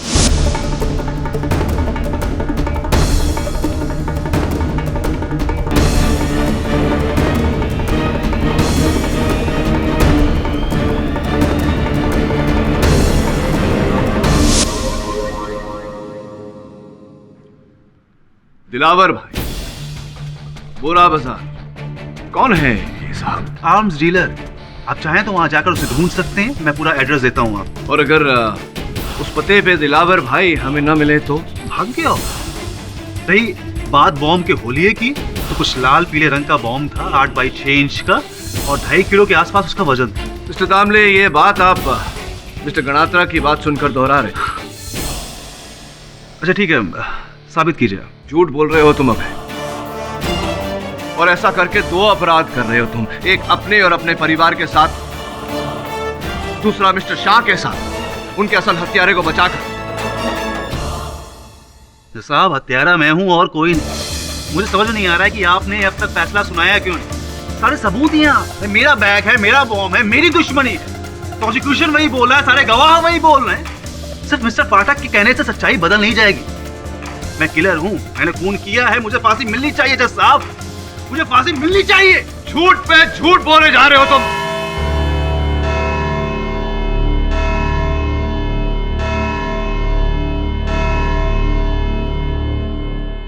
दिलावर भाई, बोरा बाजार, कौन है ये साहब? Arms dealer. आप चाहें तो वहां जाकर उसे ढूंढ सकते हैं, मैं पूरा एड्रेस देता हूँ आपको। और अगर उस पते पे दिलावर भाई हमें न मिले तो? भाग गया हो। रही बात बॉम्ब के होलिये की, तो कुछ लाल पीले रंग का बॉम्ब था, 8 बाई 6 इंच का, और 2.5 किलो के आसपास उसका वजन था। मिस्टर दामले, ये बात आप मिस्टर गणात्रा की बात सुनकर दोहरा रहे। अच्छा ठीक है, साबित कीजिए। झूठ बोल रहे हो तुम अभय, और ऐसा करके 2 अपराध कर रहे हो तुम। एक अपने और अपने परिवार के साथ, दूसरा मिस्टर शाह के साथ, उनके असल हत्यारे को बचाकर। साहब, हत्यारा मैं हूं और कोई नहीं। मुझे समझ नहीं आ रहा है कि आपने अब तक फैसला सुनाया क्यों नहीं। सारे सबूत यहाँ, मेरा बैग है, मेरा बॉम्ब है, मेरी दुश्मनी है, प्रोसिक्यूशन वही बोल रहा है, सारे गवाह वही बोल रहे हैं। सिर्फ मिस्टर पाठक के कहने से सच्चाई बदल नहीं जाएगी। मैं किलर हूं, मैंने खून किया है, मुझे फांसी मिलनी चाहिए जज साहब, मुझे फांसी मिलनी चाहिए। झूठ पे झूठ बोले जा रहे हो तुम।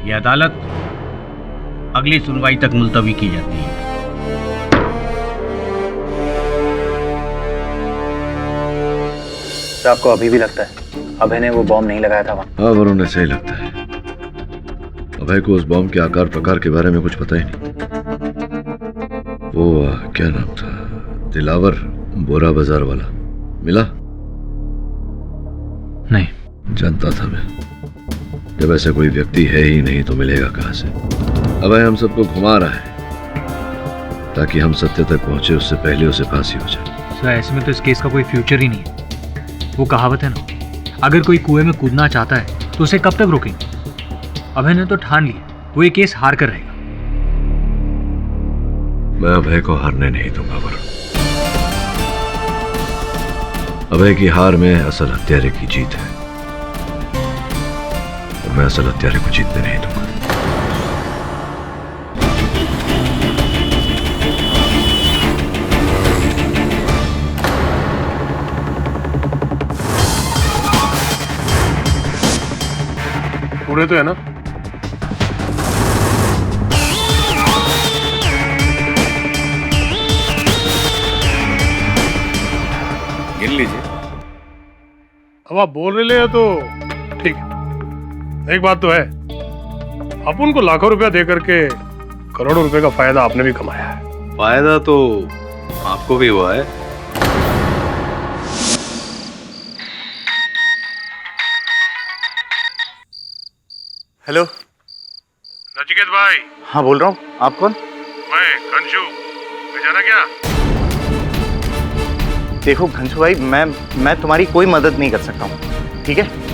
ये अदालत अगली सुनवाई तक मुलतवी की जाती है। तो आपको अभी भी लगता है अभय ने वो बॉम्ब नहीं लगाया था वहां? हाँ वरुण, ऐसा ही लगता है। अभय को उस बॉम्ब के आकार प्रकार के बारे में कुछ पता ही नहीं। वो क्या नाम था, दिलावर, बोरा बाजार वाला, मिला? नहीं। जानता था मैं, जब ऐसा कोई व्यक्ति है ही नहीं तो मिलेगा कहां से? अभय हम सबको घुमा रहा है ताकि हम सत्य तक पहुंचे, उससे पहले उसे फांसी हो जाए। सर, ऐसे में तो इस केस का कोई फ्यूचर ही नहीं है। वो कहावत है ना, अगर कोई कुएं में कूदना चाहता है तो उसे कब तक रोकेंगे? अभय ने तो ठान लिया, वो ये केस हार कर रहेगा। मैं अभय को हारने नहीं दूंगा वरुण। अभय की हार में असल हत्यारे की जीत है, और मैं असल हत्यारे को जीतने नहीं दूंगा। पूरे तो है ना? गिन लीजिए। अब आप बोल रहे हैं तो ठीक है। एक बात तो है, अपन को लाखों रुपया दे करके करोड़ों रुपए का फायदा आपने भी कमाया है। फायदा तो आपको भी हुआ है। हेलो नचिकेत भाई। हाँ बोल रहा हूँ, आप कौन? मैं कंशु, मैं जाना क्या? देखो घंशु भाई, मैं तुम्हारी कोई मदद नहीं कर सकता हूँ, ठीक है?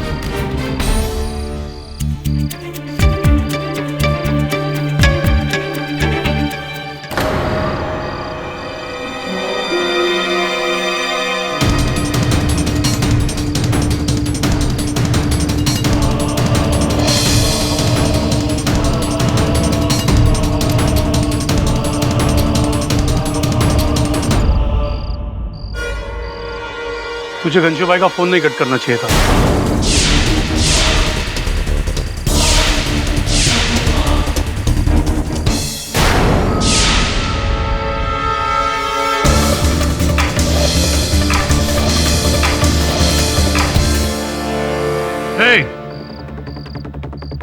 तुझे घंशु भाई का फोन नहीं कट करना चाहिए था।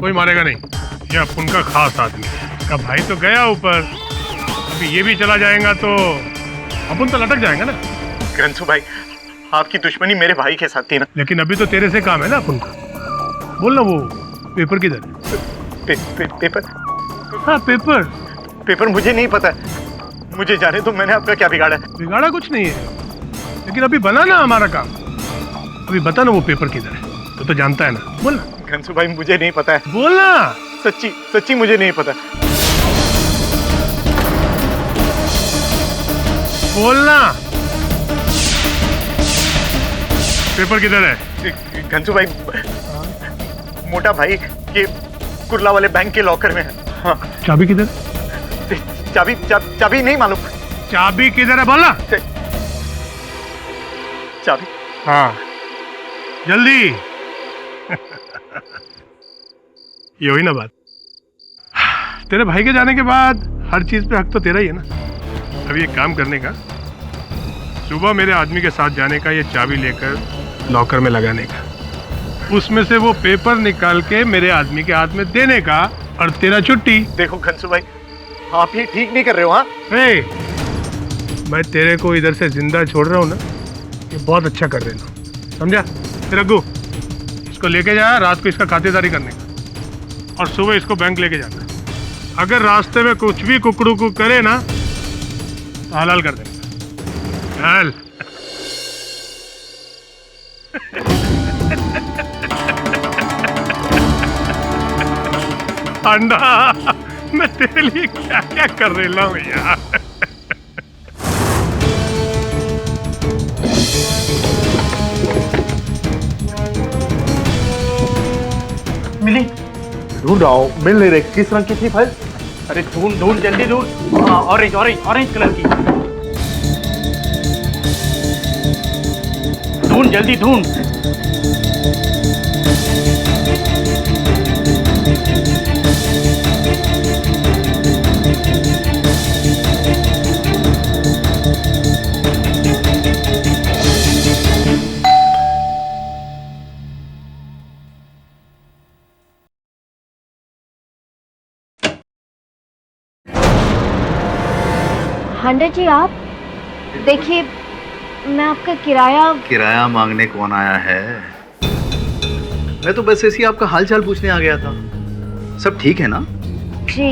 कोई मारेगा नहीं, ये अपुन का खास आदमी है। इसका भाई तो गया ऊपर, अभी ये भी चला जाएगा तो अपुन तो लटक जाएगा ना। ग्रंथु भाई, आपकी दुश्मनी मेरे भाई के साथ थी ना। लेकिन अभी तो तेरे से काम है ना अपुन का। बोल ना वो पेपर किधर है? पेपर? हाँ पेपर। पेपर मुझे नहीं पता, मुझे जाने तो मैंने आपका क्या बिगाड़ा है? बिगाड़ा कुछ नहीं है, लेकिन अभी बना ना हमारा काम। अभी बता ना वो पेपर किधर है, तो जानता है ना, बोल ना। घनसू भाई मुझे नहीं पता है। बोलना। सच्ची सच्ची मुझे नहीं पता। बोलना। पेपर किधर है? घनसू भाई, मोटा भाई ये कुर्ला वाले बैंक के लॉकर में है। हाँ। चाबी किधर? चाबी नहीं मालूम। चाबी किधर है बोलना। चाबी? हाँ जल्दी। ये हुई ना बात। तेरे भाई के जाने के बाद हर चीज पे हक तो तेरा ही है ना। अभी एक काम करने का, सुबह मेरे आदमी के साथ जाने का, ये चाबी लेकर लॉकर में लगाने का, उसमें से वो पेपर निकाल के मेरे आदमी के हाथ में देने का, और तेरा छुट्टी। देखो घनसू भाई, आप ये ठीक नहीं कर रहे हो। हाँ मैं तेरे को इधर से जिंदा छोड़ रहा हूँ ना, ये बहुत अच्छा कर रहे हो, समझा? रघु, इसको लेके जा, रात को इसका खातेदारी करने का, और सुबह इसको बैंक लेके जाना। अगर रास्ते में कुछ भी कुकड़ू को करे ना तो हलाल कर देना। चल। अंडा, मैं तेरे लिए क्या क्या कर रहा हूँ यार। मिली? ढूंढ रहा हूँ, मिल नहीं रही। किस रंग की थी फाइल? अरे ढूंढ ढूंढ जल्दी ढूंढ। हाँ ऑरेंज ऑरेंज ऑरेंज कलर की। ढूंढ जल्दी ढूंढ। हांडा जी, आप देखिए, मैं आपका किराया मांगने कौन आया है? मैं तो बस ऐसे ही आपका हालचाल पूछने आ गया था। सब ठीक है ना? जी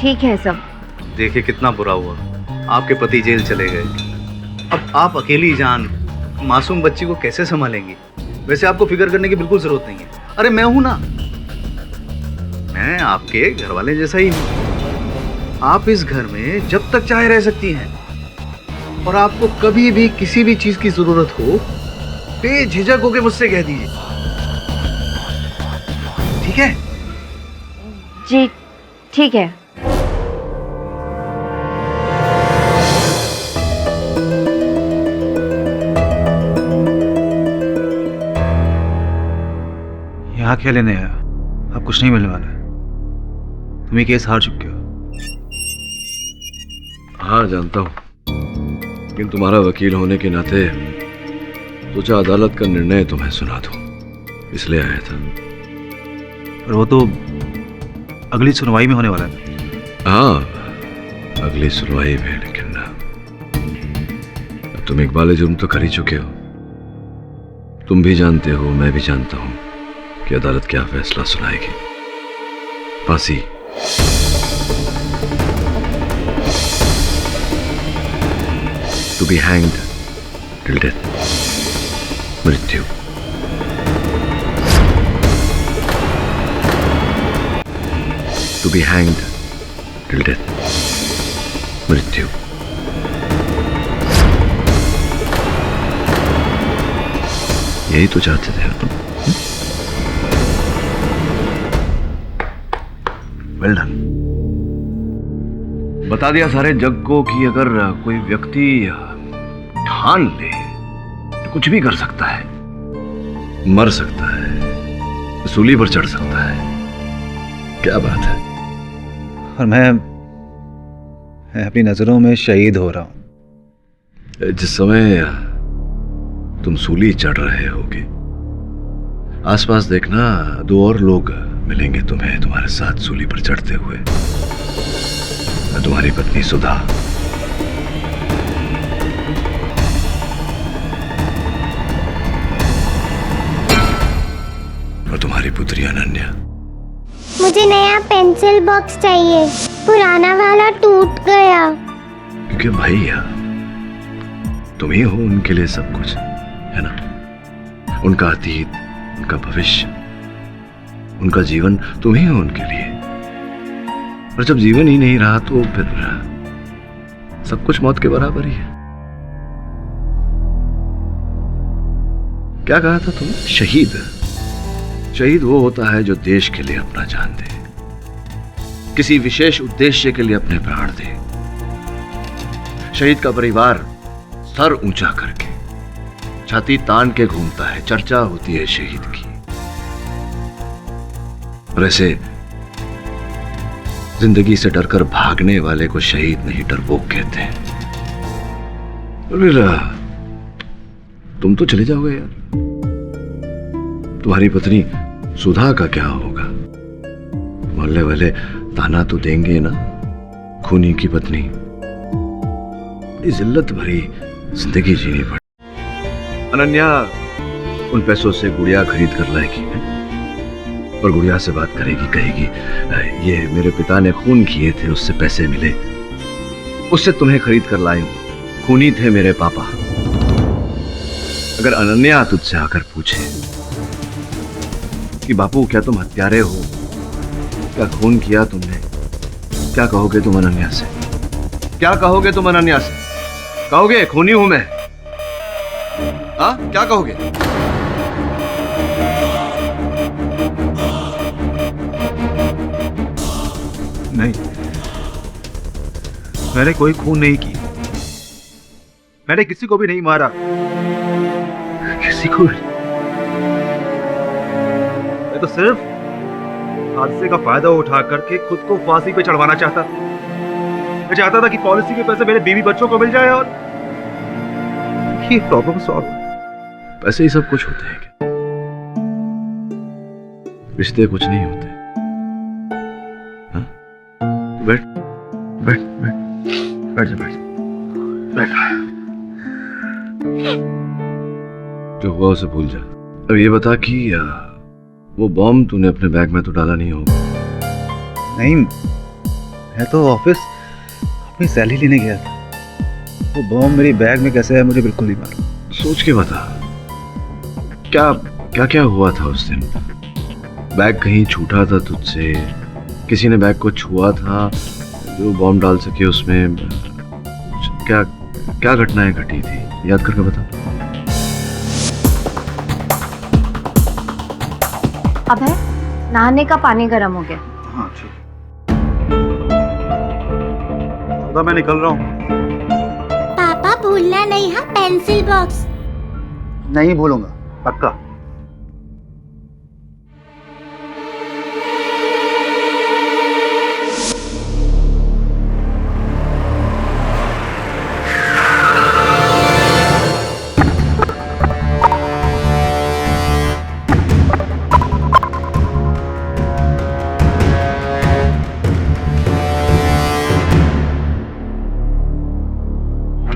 ठीक है सब। देखिए कितना बुरा हुआ, आपके पति जेल चले गए। अब आप अकेली जान मासूम बच्ची को कैसे संभालेंगी? वैसे आपको फिक्र करने की बिल्कुल जरूरत नहीं है। अरे मैं हूं ना, मैं आपके घर वाले जैसा ही हूं। आप इस घर में जब तक चाहे रह सकती हैं, और आपको कभी भी किसी भी चीज की जरूरत हो, बेझिझक होकर मुझसे कह दीजिए, ठीक है? जी ठीक है। यहाँ क्या लेने आया? अब कुछ नहीं मिलने वाला। तुम ये केस हार चुके हो। हाँ जानता हूँ, लेकिन तुम्हारा वकील होने के नाते सोचा अदालत का निर्णय तुम्हें सुना दूं, इसलिए आया था। पर वो तो अगली सुनवाई में होने वाला है। हाँ अगली सुनवाई में, लेकिन तुम इकबाल जुर्म तो कर ही चुके हो। तुम भी जानते हो, मैं भी जानता हूं कि अदालत क्या फैसला सुनाएगी। फांसी। To be hanged till death, मृत्यु। To be hanged till death, मृत्यु। यही तो चाहते थे तुम। Well done. बता दिया सारे जग को कि अगर कोई व्यक्ति ठान ले तो कुछ भी कर सकता है, मर सकता है, सूली पर चढ़ सकता है। क्या बात है। और मैं अपनी नजरों में शहीद हो रहा हूं। जिस समय तुम सूली चढ़ रहे होगे, आसपास देखना, 2 और लोग मिलेंगे तुम्हें तुम्हारे साथ सूली पर चढ़ते हुए। तुम्हारी पत्नी सुधा, और तुम्हारी पुत्री अनन्या। मुझे नया पेंसिल बॉक्स चाहिए, पुराना वाला टूट गया। क्योंकि भैया तुम ही हो उनके लिए सब कुछ, है ना? उनका अतीत, उनका भविष्य, उनका जीवन तुम ही हो उनके लिए। और जब जीवन ही नहीं रहा तो फिर सब कुछ मौत के बराबर ही है। क्या कहा था तुमने? शहीद। शहीद वो होता है जो देश के लिए अपना जान दे, किसी विशेष उद्देश्य के लिए अपने प्राण दे। शहीद का परिवार सर ऊंचा करके, छाती तान के घूमता है, चर्चा होती है शहीद की। और ऐसे जिंदगी से डरकर भागने वाले को शहीद नहीं डरपोक कहते हैं। तुम तो चले जाओगे यार, तुम्हारी पत्नी सुधा का क्या होगा? मोहल्ले वाले ताना तो देंगे ना, खूनी की पत्नी। बड़ी जिल्लत भरी जिंदगी जीनी पड़ी। अनन्या उन पैसों से गुड़िया खरीद कर लाएगी और गुड़िया से बात करेगी, कहेगी ये मेरे पिता ने खून किए थे, उससे पैसे मिले, उससे तुम्हें खरीद कर लाई हूं, खूनी थे मेरे पापा। अगर अनन्या तुझसे आकर पूछे कि बापू क्या तुम हत्यारे हो, क्या खून किया तुमने, क्या कहोगे तुम अनन्या से? क्या कहोगे तुम अनन्या से? कहोगे खूनी हूं मैं? हाँ, क्या कहोगे? नहीं, मैंने कोई खून नहीं की, मैंने किसी को भी नहीं मारा, किसी को भी। मैं तो सिर्फ हादसे का फायदा उठा करके खुद को फांसी पे चढ़वाना चाहता था। मैं चाहता था कि पॉलिसी के पैसे मेरे बीवी बच्चों को मिल जाए और ये प्रॉब्लम सॉल्व। पैसे ही सब कुछ होते हैं क्या? रिश्ते कुछ नहीं होते। हाँ? बैठ बैठ बैठ बैठ जा, बैठ जो हुआ उसे भूल जा। अब ये बता कि वो बॉम्ब तूने अपने बैग में तो डाला नहीं होगा? नहीं, मैं तो ऑफिस अपनी सैलरी लेने गया था। वो बॉम्ब मेरी बैग में कैसे है मुझे बिल्कुल नहीं मालूम। सोच के बता, क्या क्या क्या हुआ था उस दिन? बैग कहीं छूटा था तुझसे? किसी ने बैग को छुआ था जो बॉम्ब डाल सके उसमें? क्या क्या घटनाएं घटी थी, याद करके बता। अबे, नहाने का पानी गर्म हो गया। हाँ ठीक, मैं निकल रहा हूँ। पापा भूलना नहीं है पेंसिल बॉक्स। नहीं भूलूंगा, पक्का।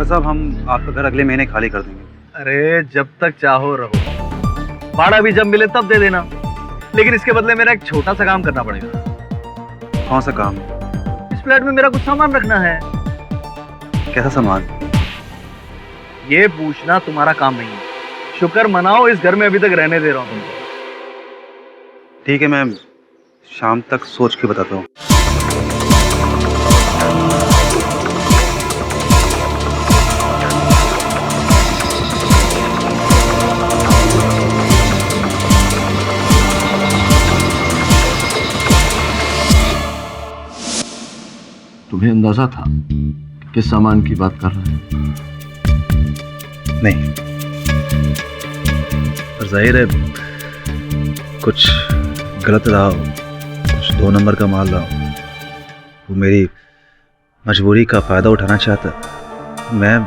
साहब, हम आपका घर अगले महीने खाली कर देंगे। अरे जब तक चाहो रहो, भाड़ा भी जब मिले तब दे देना, लेकिन इसके बदले मेरा एक छोटा सा काम करना पड़ेगा। कौन सा काम? इस फ्लैट में मेरा कुछ सामान रखना है। कैसा सामान? ये पूछना तुम्हारा काम नहीं है। शुक्र मनाओ इस घर में अभी तक रहने दे रहा हूँ तुमको। ठीक है, मैं शाम तक सोच के बताता हूँ। तुम्हें अंदाजा था किस सामान की बात कर रहे हैं? नहीं, पर जाहिर है कुछ गलत रहा हो, कुछ 2 नंबर का माल रहा हो। वो मेरी मजबूरी का फायदा उठाना चाहता। मैं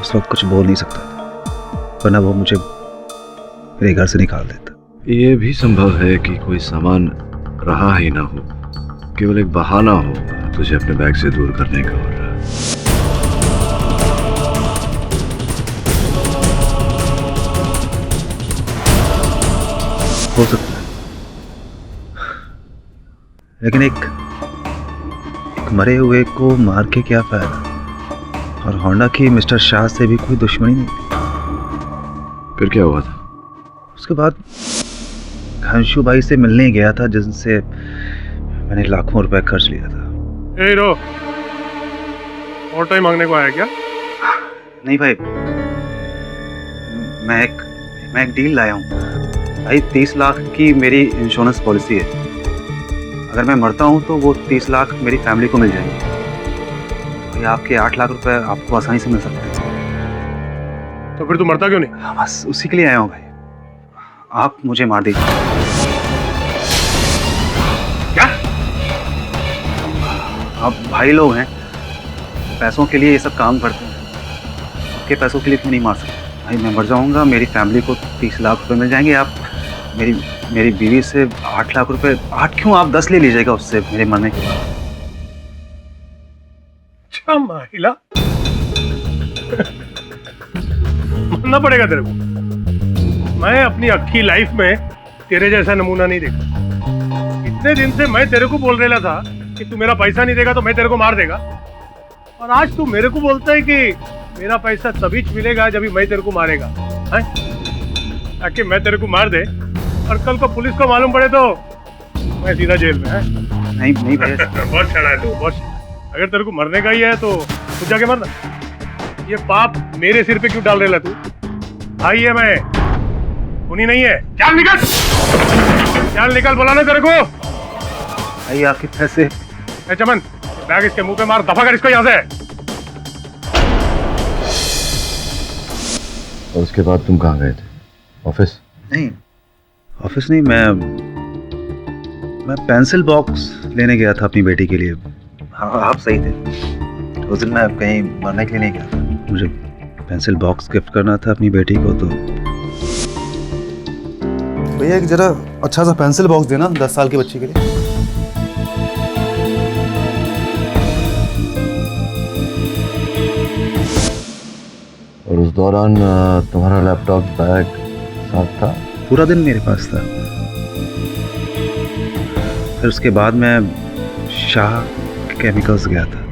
उस वक्त कुछ बोल नहीं सकता था, वरना वो मुझे मेरे घर से निकाल देता। ये भी संभव है कि कोई सामान रहा ही ना हो, केवल एक बहाना हो तुझे अपने बैग से दूर करने का। हो सकता है, लेकिन एक मरे हुए को मार के क्या फायदा? और होंडा की मिस्टर शाह से भी कोई दुश्मनी नहीं थी। फिर क्या हुआ था? उसके बाद घनशू भाई से मिलने गया था, जिनसे मैंने लाखों रुपए खर्च लिया था। ए रो, और टाइम मांगने को आया क्या? नहीं भाई, मैं एक डील लाया हूँ भाई। 30 लाख की मेरी इंश्योरेंस पॉलिसी है। अगर मैं मरता हूँ तो वो 30 लाख मेरी फैमिली को मिल जाएंगे। भाई आपके 8 लाख रुपए आपको आसानी से मिल सकते हैं। तो फिर तू मरता क्यों नहीं? बस उसी के लिए आया हूँ भाई। आप मुझे मार दीजिए। क्या? आप भाई लोग हैं, पैसों के लिए ये सब काम करते हैं। आपके पैसों के लिए क्यों नहीं मार सकते भाई? मैं मर जाऊंगा, मेरी फैमिली को 30 लाख रुपए मिल जाएंगे। आप मेरी बीवी से 8 लाख रुपए, 8 क्यों, आप 10 ले लीजिएगा उससे मेरे मरने के बाद। अच्छा महिला, मानना पड़ेगा तेरे को। मैं अपनी अक्खी लाइफ में तेरे जैसा नमूना नहीं देखा। इतने दिन से मैं तेरे को बोल रहा था कि तू मेरा पैसा नहीं देगा तो मैं तेरे को मार देगा, और आज तू मेरे को बोलता है कि मेरा पैसा तभी मिलेगा जब मैं तेरे को मारेगा, ताकि मैं तेरे को मार दे और कल को पुलिस को मालूम पड़े तो मैं सीधा जेल में है। नहीं भैया। बहुत छड़ा है तू, बहुत। अगर तेरे को मरने का ही है तो खुद जाके मरना। ये पाप मेरे सिर पे क्यों डाल रहा तू? भाई है मैं, उन्हीं नहीं है। चल निकल, चल निकल, बोला ना तेरे को। भाई आपके पैसे। चमन, बैग इसके मुंह पे मार, दफा कर इसको यहाँ से। और उसके बाद तुम कहाँ गए थे? ऑफिस? नहीं, ऑफिस नहीं, मैं पेंसिल बॉक्स लेने गया था अपनी बेटी के लिए। हाँ, आप सही थे। उस दिन मैं कहीं मरने के लिए नहीं गया था। मुझे पेंसिल बॉक्स गिफ्ट करना था अपनी बेटी को। तो भैया एक जरा अच्छा सा पेंसिल बॉक्स देना 10 साल की बच्ची के लिए। और उस दौरान तुम्हारा लैपटॉप बैग साथ था? पूरा दिन मेरे पास था। फिर उसके बाद मैं शाह केमिकल्स गया था।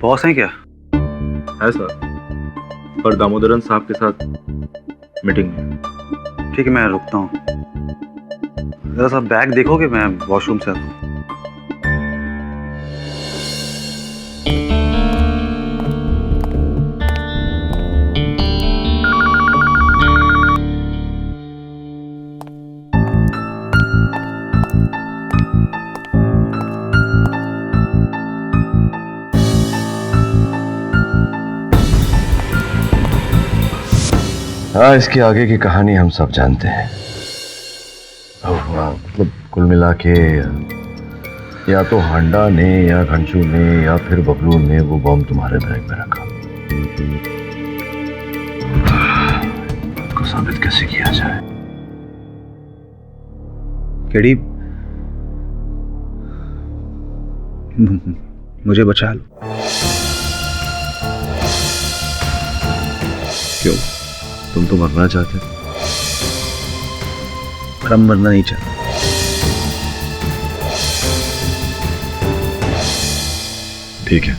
बॉस हैं क्या? है सर, पर दामोदरन साहब के साथ मीटिंग में। ठीक है, मैं रुकता हूँ। जरा सा बैग देखोगे? मैं वॉशरूम से आता हूँ। हाँ, इसके आगे की कहानी हम सब जानते हैं। मतलब कुल मिला के या तो हांडा ने या घनशू ने या फिर बबलू ने वो बॉम्ब तुम्हारे बैग में रखा। उसको साबित कैसे किया जाए? केडी, मुझे बचा लो। क्यों? तुम तो मरना चाहते? हम मरना नहीं चाहते। ठीक है,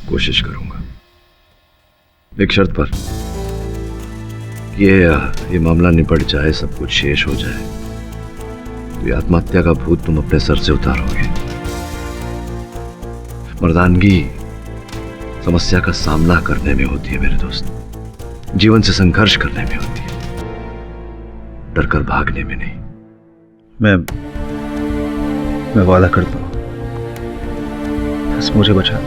कोशिश करूंगा, एक शर्त पर। ये मामला निपट जाए, सब कुछ शेष हो जाए, तो ये आत्महत्या का भूत तुम अपने सर से उतारोगे। मर्दानगी समस्या का सामना करने में होती है मेरे दोस्त, जीवन से संघर्ष करने में होती है, डरकर भागने में नहीं। मैं वादा करता हूं, बस मुझे बचा।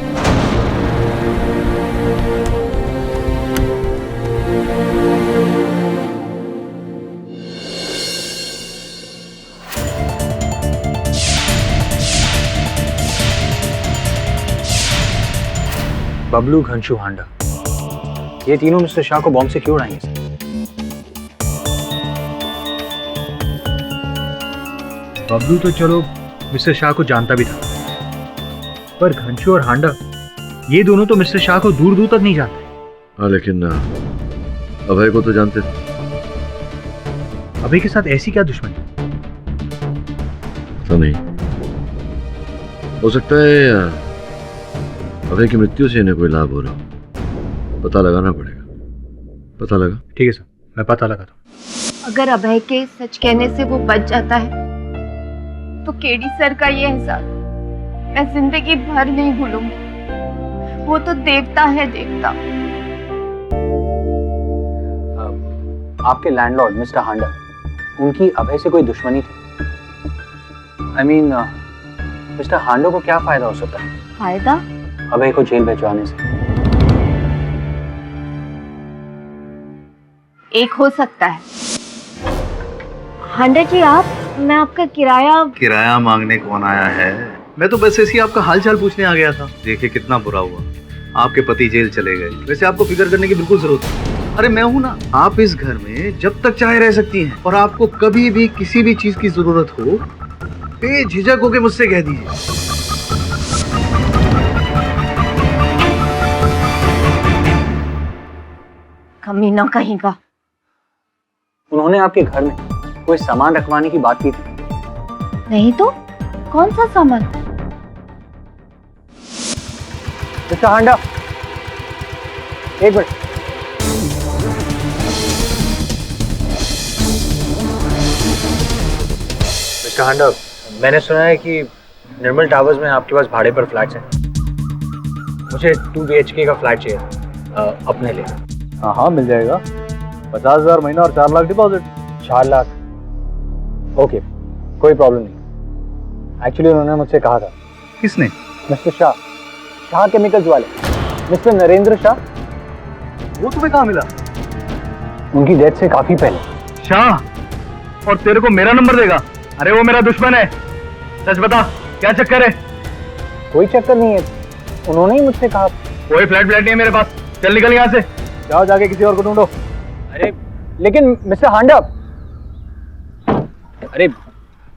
बबलू, घनशू, हांडा, ये तीनों मिस्टर शाह को बॉम्ब से क्यों उड़ाएंगे सर? बबलू तो चलो मिस्टर शाह को जानता भी था, पर घनशू और हांडा ये दोनों तो मिस्टर शाह को दूर दूर तक नहीं जानते। हाँ, लेकिन अभय को तो जानते थे। अभय के साथ ऐसी क्या दुश्मनी? तो नहीं हो सकता है अभय की मृत्यु से इन्हें कोई लाभ हो रहा हो। पता लगाना पड़ेगा। पता लगा? ठीक है सर, मैं पता लगाता हूँ। अगर अभय के सच कहने से वो बच जाता है तो केडी सर का ये एहसास मैं जिंदगी भर नहीं भूलूंगी। वो तो देवता है, देवता। आपके लैंडलॉर्ड मिस्टर हांडा, उनकी अभय से कोई दुश्मनी थी? I mean, मिस्टर हांडा को क्या फायदा हो सकता है फायदा अभय को जेल भिजवाने से? एक हो सकता है। हांडा जी, मैं आपका किराया मांगने कौन आया है? मैं तो बस ऐसे ही आपका हालचाल पूछने आ गया था। देखिए कितना बुरा हुआ, आपके पति जेल चले गए। वैसे आपको फिक्र करने की बिल्कुल जरूरत नहीं। अरे मैं हूं ना, आप इस घर में जब तक चाहे रह सकती हैं, और आपको कभी भी किसी भी चीज की जरूरत हो बेझिझक होके मुझसे कह दीजिए। कमीना कहीं का। उन्होंने आपके घर में कोई सामान रखवाने की बात की थी? नहीं तो कौन सा सामान? मिस्टर हांडा, एक मिनट। मिस्टर हांडा, मैंने सुना है कि निर्मल टावर्स में आपके पास भाड़े पर फ्लैट्स हैं। मुझे 2 BHK का फ्लैट चाहिए अपने लिए। हाँ हाँ, मिल जाएगा। 50,000 महीना और 4 लाख डिपॉजिट। 4 लाख? ओके, कोई प्रॉब्लम नहीं। एक्चुअली उन्होंने मुझसे कहा था। किसने? मिस्टर शाह, शाह केमिकल्स वाले, मिस्टर नरेंद्र शाह। वो तुम्हें कहाँ मिला? उनकी डेथ से काफी पहले। शाह, और तेरे को मेरा नंबर देगा? अरे वो मेरा दुश्मन है। सच बता, क्या चक्कर है? कोई चक्कर नहीं है, उन्होंने ही मुझसे कहा। कोई फ्लैट नहीं है मेरे पास। चल निकल यहाँ से, जाओ जाके किसी और को ढूंढो। अरे लेकिन मिस्टर हांडा, अरे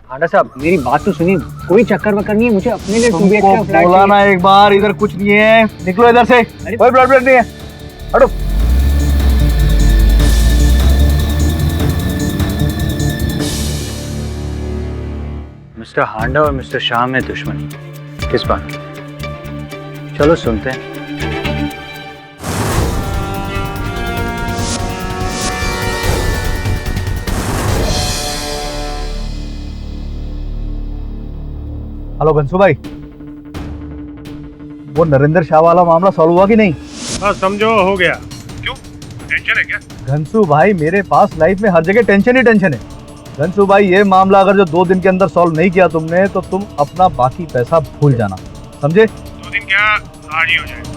हांडा साहब, मेरी बात तो सुनिए। कोई चक्कर वक्कर नहीं है, मुझे अपने लिए 2 BHK का फ्लैट बोला ना एक बार, इधर कुछ नहीं है। निकलो इधर से, कोई फ्लैट नहीं है। हटो। मिस्टर हांडा और मिस्टर शाह में दुश्मनी किस बात की? चलो सुनते हैं। हेलो घनशू भाई, वो नरेंद्र शाह वाला मामला सॉल्व हुआ कि नहीं? हाँ समझो हो गया। क्यों, टेंशन है क्या? घनशू भाई, मेरे पास लाइफ में हर जगह टेंशन ही टेंशन है। घनशू भाई, ये मामला अगर जो 2 दिन के अंदर सॉल्व नहीं किया तुमने, तो तुम अपना बाकी पैसा भूल जाना, समझे? 2 दिन क्या, आज ही हो जाएगा।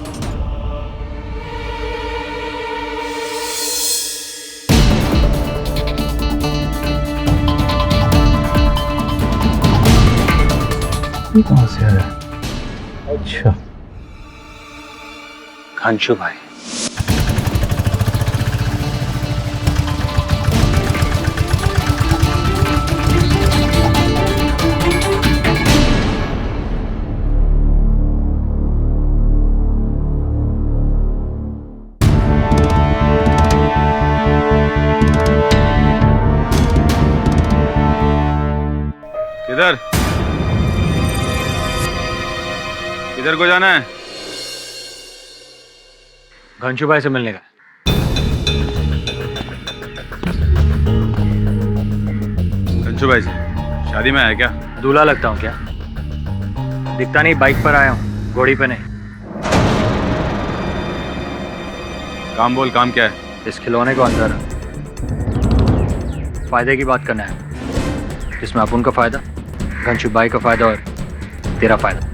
कहाँ से आया? अच्छा, घनशू भाई। किधर किधर को जाना है? घनशू भाई से मिलने का। घनशू भाई से शादी में आया क्या? दूल्हा लगता हूँ क्या? दिखता नहीं, बाइक पर आया हूँ, घोड़ी पे नहीं। काम बोल, काम क्या है? इस खिलौने को अंदर फायदे की बात करना है, जिसमें अपन का फायदा, घनशू भाई का फायदा और तेरा फायदा।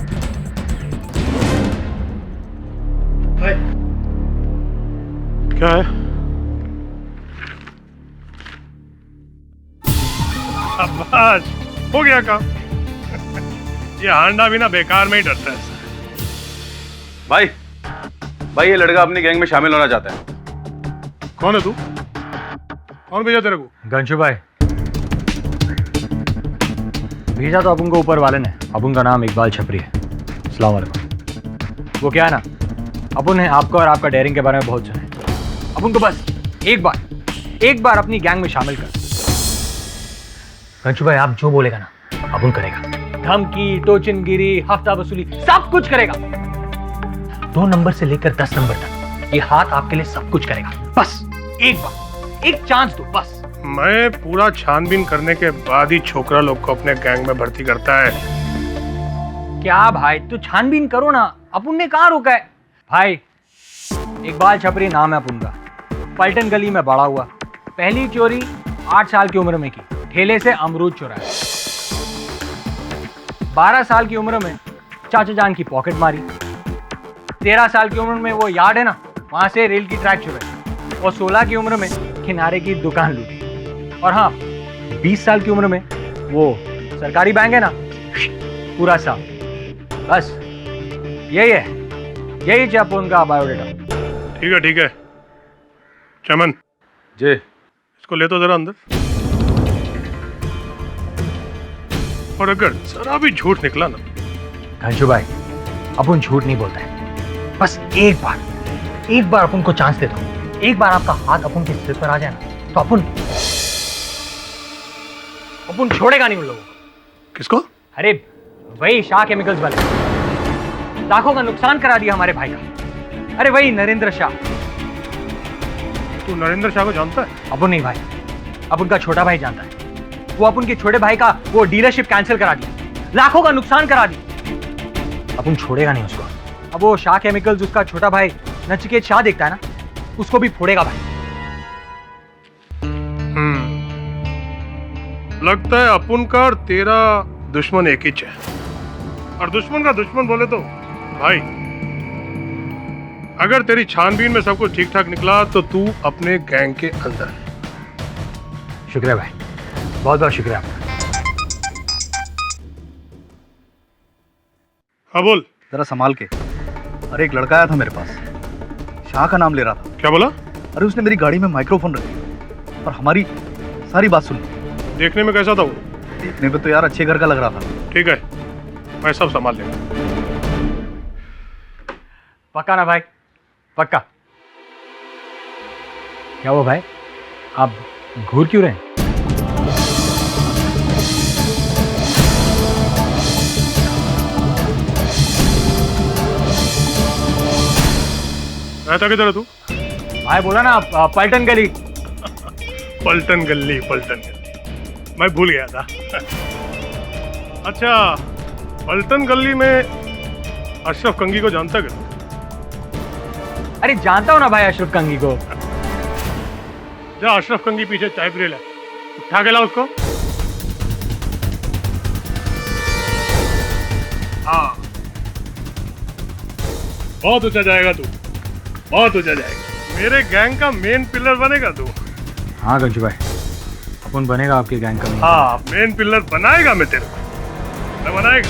क्या है? शाबाश, हो गया काम। ये हांडा भी ना बेकार में ही डरता है। भाई भाई ये लड़का अपनी गैंग में शामिल होना चाहता है। कौन है तू? कौन भेजा तेरे को? गंशु भाई, भेजा तो अपन को ऊपर वाले ने। अपन का नाम इकबाल छपरी है। अस्सलाम वालेकुम। वो क्या है ना, अपन ने आपका और आपका डेयरिंग के बारे में बहुत सुना है। अपन को बस एक बार अपनी गैंग में शामिल कर। गंशु भाई, आप जो बोलेगा ना अपन करेगा। धमकी, टोचनगिरी, हफ्ता वसूली, सब कुछ करेगा। 2 नंबर से लेकर 10 नंबर तक ये हाथ आपके लिए सब कुछ करेगा। बस एक बार, एक चांस दो बस। मैं पूरा छानबीन करने के बाद ही छोकरा लोग को अपने गैंग में भर्ती करता है। क्या भाई, तू छानबीन करो ना, अपन ने कहाँ रोका है। भाई इकबाल छपरी नाम है अपन का, पलटन गली में बड़ा हुआ। पहली चोरी 8 साल की उम्र में की, ठेले से अमरूद चुराया। 12 साल की उम्र में चाचा जान की पॉकेट मारी। 13 साल की उम्र में वो यार्ड है ना, वहां से रेल की ट्रैक चुराई। और 16 की उम्र में किनारे की दुकान लूटी। और हाँ, 20 साल की उम्र में वो सरकारी बैंक है ना, पूरा साफ। बस यही है, यही चाप उनका बायोडाटा। ठीक है चमन जी, इसको ले तो जरा अंदर। और अगर जरा भी झूठ निकला ना। घंशु भाई, अपन झूठ नहीं बोलता है। बस एक बार अपन को चांस दे दो। एक बार आपका हाथ अपन के सिर पर आ जाए ना, तो अपन छोड़ेगा नहीं उन लोगों को। किसको? अरे वही शाह केमिकल्स वाले। लाखों का नुकसान करा दिया हमारे भाई का। अरे वही नरेंद्र शाह। तू नरेंद्र शाह को जानता है? अपन नहीं भाई, अपन का छोटा भाई जानता है। वो अपन के छोटे भाई का वो डीलरशिप कैंसिल करा दी, लाखों का नुकसान करा दी। अपन छोड़ेगा नहीं उसको। अब वो शाह केमिकल्स उसका छोटा भाई नचिकेत शाह देखता है ना, उसको भी फोड़ेगा भाई। लगता है अपन का और तेरा दुश्मन एक ही है। और दुश्मन का दुश्मन बोले तो भाई, अगर तेरी छानबीन में सब कुछ ठीक ठाक निकला तो तू अपने गैंग के अंदर है। शुक्रिया भाई, बहुत बहुत शुक्रिया आपका। हाँ बोल। जरा संभाल के। अरे एक लड़का आया था मेरे पास, शाह का नाम ले रहा था। क्या बोला? अरे उसने मेरी गाड़ी में माइक्रोफोन रखी और हमारी सारी बात सुनी। देखने में कैसा था वो? देखने में तो यार अच्छे घर का लग रहा था। ठीक है, मैं सब संभाल लेगा। पक्का ना भाई? पक्का। क्या हुआ भाई, आप घूर क्यों रहे हैं? रहता किधर है तू? भाई बोला ना पलटन गली। पलटन गली, मैं भूल गया था। अच्छा, पलटन गली में अशरफ कंगी को जानता क्या? अरे जानता हूँ ना भाई अशरफ कंगी को। जा अशरफ कंगी पीछे चाय पी ले, उठा के ला उसको। हाँ, बहुत ऊंचा जाएगा तू, बहुत ऊंचा जाएगा। मेरे गैंग का मेन पिलर बनेगा तू। हाँ गंजू भाई, अपन बनेगा आपके गैंग का। हाँ, मेन पिलर बनाएगा मैं तेरे को, मैं बनाएगा।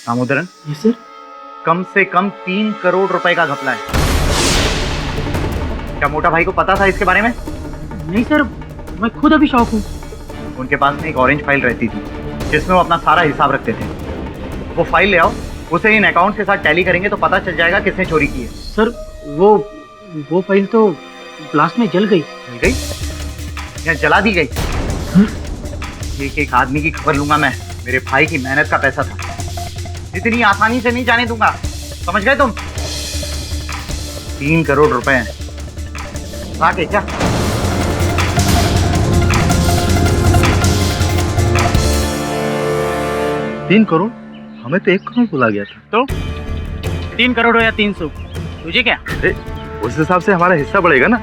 दामोदरन? जी सर। कम से कम 3 करोड़ रुपए का घपला है। क्या मोटा भाई को पता था इसके बारे में? नहीं सर, मैं खुद अभी शौक हूँ। उनके पास में एक ऑरेंज फाइल रहती थी जिसमें वो अपना सारा हिसाब रखते थे। वो फाइल ले आओ, उसे इन अकाउंट के साथ टैली करेंगे तो पता चल जाएगा किसने चोरी की है। सर वो फाइल तो ब्लास्ट में जल गई। जल गई या जला दी गई? एक एक आदमी की खबर लूंगा मैं। मेरे भाई की मेहनत का पैसा था, इतनी आसानी से नहीं जाने दूंगा, समझ गए तुम? 3 करोड़ रुपए हैं। आगे क्या? 3 करोड़? हमें तो 1 करोड़ बोला गया था। तो 3 करोड़ हो या 300, तुझे क्या? उस हिसाब से हमारा हिस्सा बढ़ेगा ना।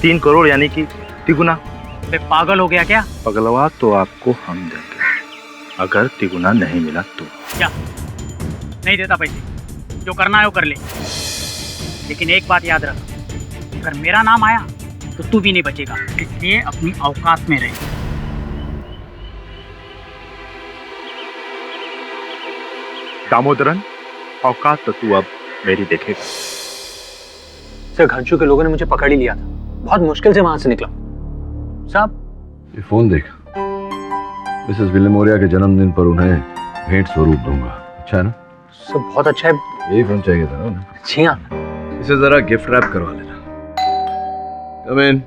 3 करोड़ यानी कि तिगुना। पागल हो गया क्या? पगलवा तो आपको हम देंगे, अगर तिगुना नहीं मिला तो। क्या? नहीं देता पैसे, जो करना है वो कर ले, लेकिन एक बात याद रख, अगर मेरा नाम आया तो तू भी नहीं बचेगा, इसलिए अपनी औकात में रहे। दामोदरन, औकात तो तू अब मेरी देखेगा। सर, घनशू के लोगों ने मुझे पकड़ ही लिया था, बहुत मुश्किल से वहां से निकला। साहब, ये फोन देख, मिसेस विलिमोरिया के जन्मदिन पर उन्हें भेंट स्वरूप दूंगा। अच्छा है ना? सब बहुत अच्छा है। यही फोन चाहिए था ना उन्हें? जी हाँ। इसे जरा गिफ्ट रैप करवा लेना। कम इन।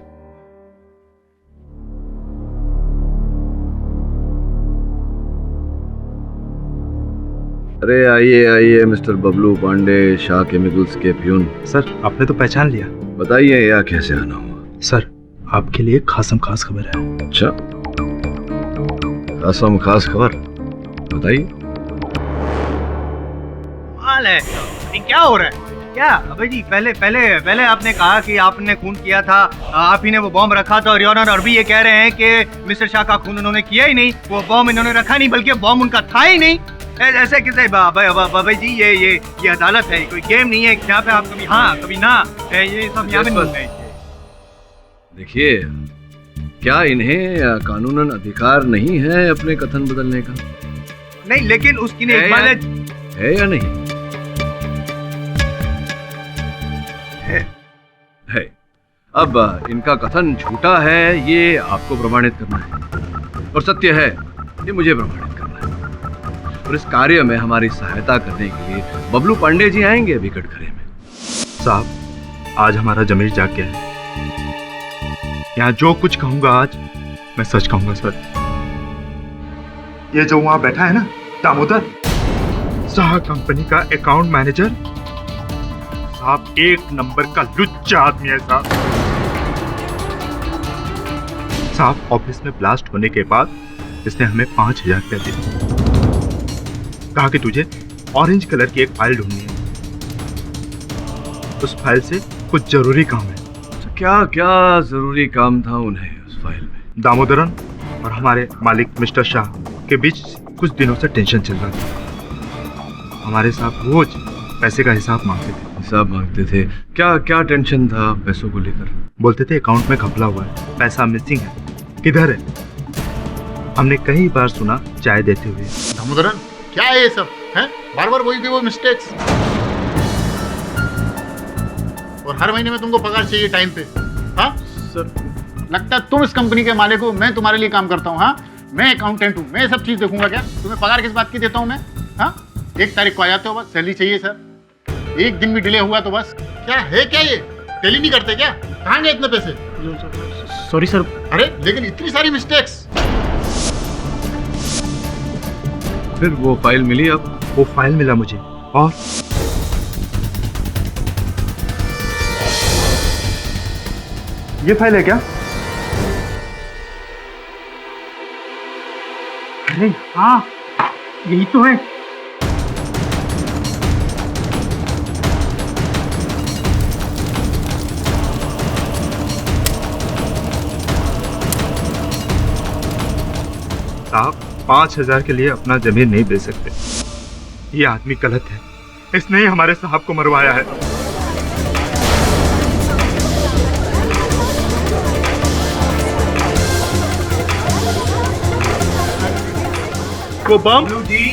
अरे आइए आइए मिस्टर बबलू पांडे, शाह केमिकल्स के प्यून। सर, आपने तो पहचान लिया। बताइए या कैसे आना हुआ? सर, आपके लिए खासम खास खबर है। अच्छा, खासम खास खबर, बताइए। माल है, क्या हो रहा है? क्या अबे जी, पहले आपने कहा कि आपने खून किया था, आप ही ने वो बॉम्ब रखा था, और योर ऑनर अभी ये कह रहे हैं कि मिस्टर शाह का खून उन्होंने किया ही नहीं, वो बॉम्ब इन्होंने रखा नहीं, बल्कि बॉम्ब उनका था ही नहीं। ऐसे कैसे? बाबा जी, ये अदालत है, कोई गेम नहीं है यहाँ पे आप कभी हाँ कभी ना, ये सब यहाँ पे नहीं होता है। देखिए, क्या इन्हें कानूनन अधिकार नहीं है अपने कथन बदलने का? नहीं, लेकिन उसकी ने है या नहीं है? अब इनका कथन झूठा है ये आपको प्रमाणित करना है, और सत्य है ये मुझे प्रमाणित करना है। और इस कार्य में हमारी सहायता करने के लिए बबलू पांडे जी आएंगे अभी कटघरे में। साहब, आज हमारा जमीर जाग गया है। यहाँ जो कुछ कहूंगा आज, मैं सच कहूंगा सर। ये जो वहां बैठा है ना, दामोदर, शाह कंपनी का अकाउंट मैनेजर साहब, 1 नंबर का लुच्चा आदमी है साहब। साहब, ऑफिस में ब्लास्ट होने के बाद इसने हमें 5000 रुपया दिया, कहा कि तुझे ऑरेंज कलर की एक फाइल ढूंढनी है, उस फाइल से कुछ जरूरी काम है। तो क्या क्या जरूरी काम था उन्हें उस फाइल में? दामोदरन और हमारे मालिक मिस्टर शाह के बीच कुछ दिनों से टेंशन चल रहा था। हमारे साहब रोज पैसे का हिसाब मांगते थे। क्या क्या टेंशन था पैसों को लेकर? बोलते थे अकाउंट में घपला हुआ है, पैसा मिसिंग है, किधर है? हमने कई बार सुना चाय देते हुए। दामोदरन, क्या है ये सब? हैं? बार बार वही के वो मिस्टेक्स, और हर महीने में तुमको पगार चाहिए टाइम पे। हाँ सर, लगता है तुम इस कंपनी के मालिक हो, मैं तुम्हारे लिए काम करता हूँ। हाँ, मैं अकाउंटेंट हूँ, मैं सब चीज देखूंगा। क्या तुम्हें पगार किस बात की देता हूँ मैं? हाँ, 1 तारीख को आ जाते हो, बस सैलरी चाहिए सर। 1 दिन भी डिले हुआ तो बस। क्या है क्या ये? टेली नहीं करते क्या? कहाँ गए इतने पैसे? Sorry sir. अरे लेकिन इतनी सारी मिस्टेक्स। फिर वो फाइल मिली? अब वो फाइल मिला मुझे, और ये फाइल है क्या? अरे हाँ, यही तो है। साहब, 5000 के लिए अपना जमीन नहीं बेच सकते। ये आदमी गलत है, इसने ही हमारे साहब को मरवाया है। वो बम जी,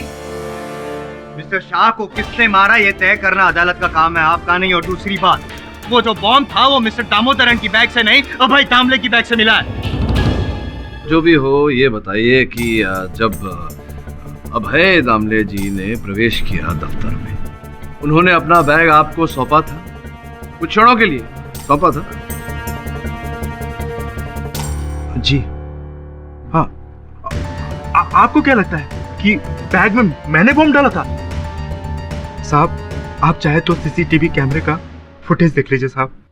मिस्टर शाह को किसने मारा ये तय करना अदालत का काम है, आपका नहीं। और दूसरी बात, वो जो बॉम्ब था वो मिस्टर दामोदरन की बैग से नहीं, अभय दामले की बैग से मिला है। जो भी हो, ये बताइए कि जब अभय दामले जी ने प्रवेश किया दफ्तर में, उन्होंने अपना बैग आपको सौंपा था? कुछ क्षणों के लिए सौंपा था? जी हाँ। आपको क्या लगता है कि बैग में मैंने बॉम्ब डाला था? साहब, आप चाहे तो सीसीटीवी कैमरे का फुटेज देख लीजिए साहब।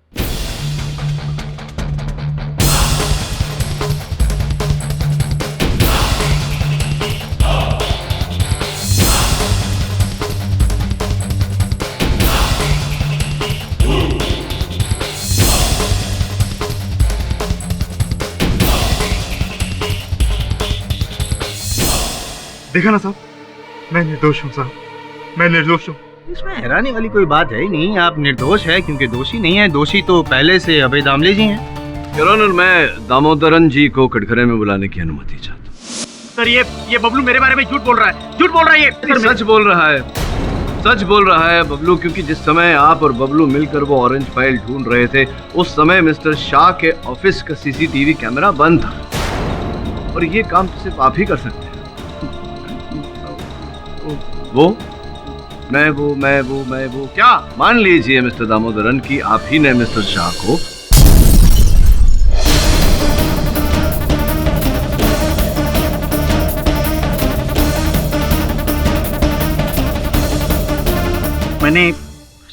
देखा ना साहब, मैं निर्दोष हूँ साहब, मैं निर्दोष हूँ। इसमें हैरानी वाली कोई बात है ही नहीं। आप निर्दोष है क्योंकि दोषी नहीं है। दोषी तो पहले से अभय दामले जी हैं। योर ऑनर, मैं दामोदरन जी को कटघरे में बुलाने की अनुमति चाहता हूँ। सर ये बबलू मेरे बारे में झूठ बोल रहा है, झूठ बोल रहा है ये। सच बोल रहा है, सच बोल रहा है बबलू, क्योंकि जिस समय आप और बबलू मिलकर वो ऑरेंज फाइल ढूंढ रहे थे उस समय मिस्टर शाह के ऑफिस का सीसीटीवी कैमरा बंद था और ये काम तो सिर्फ आप ही कर सकते हैं। वो क्या मान लीजिए मिस्टर दामोदरन कि आप ही ने मिस्टर शाह को मैंने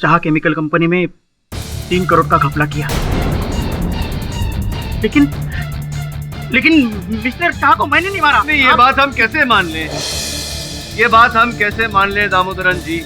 शाह केमिकल कंपनी में 3 करोड़ का घपला किया, लेकिन मिस्टर शाह को मैंने नहीं मारा। नहीं, ये बात हम कैसे मान लें? ये बात हम कैसे मान लें दामोदरन जी?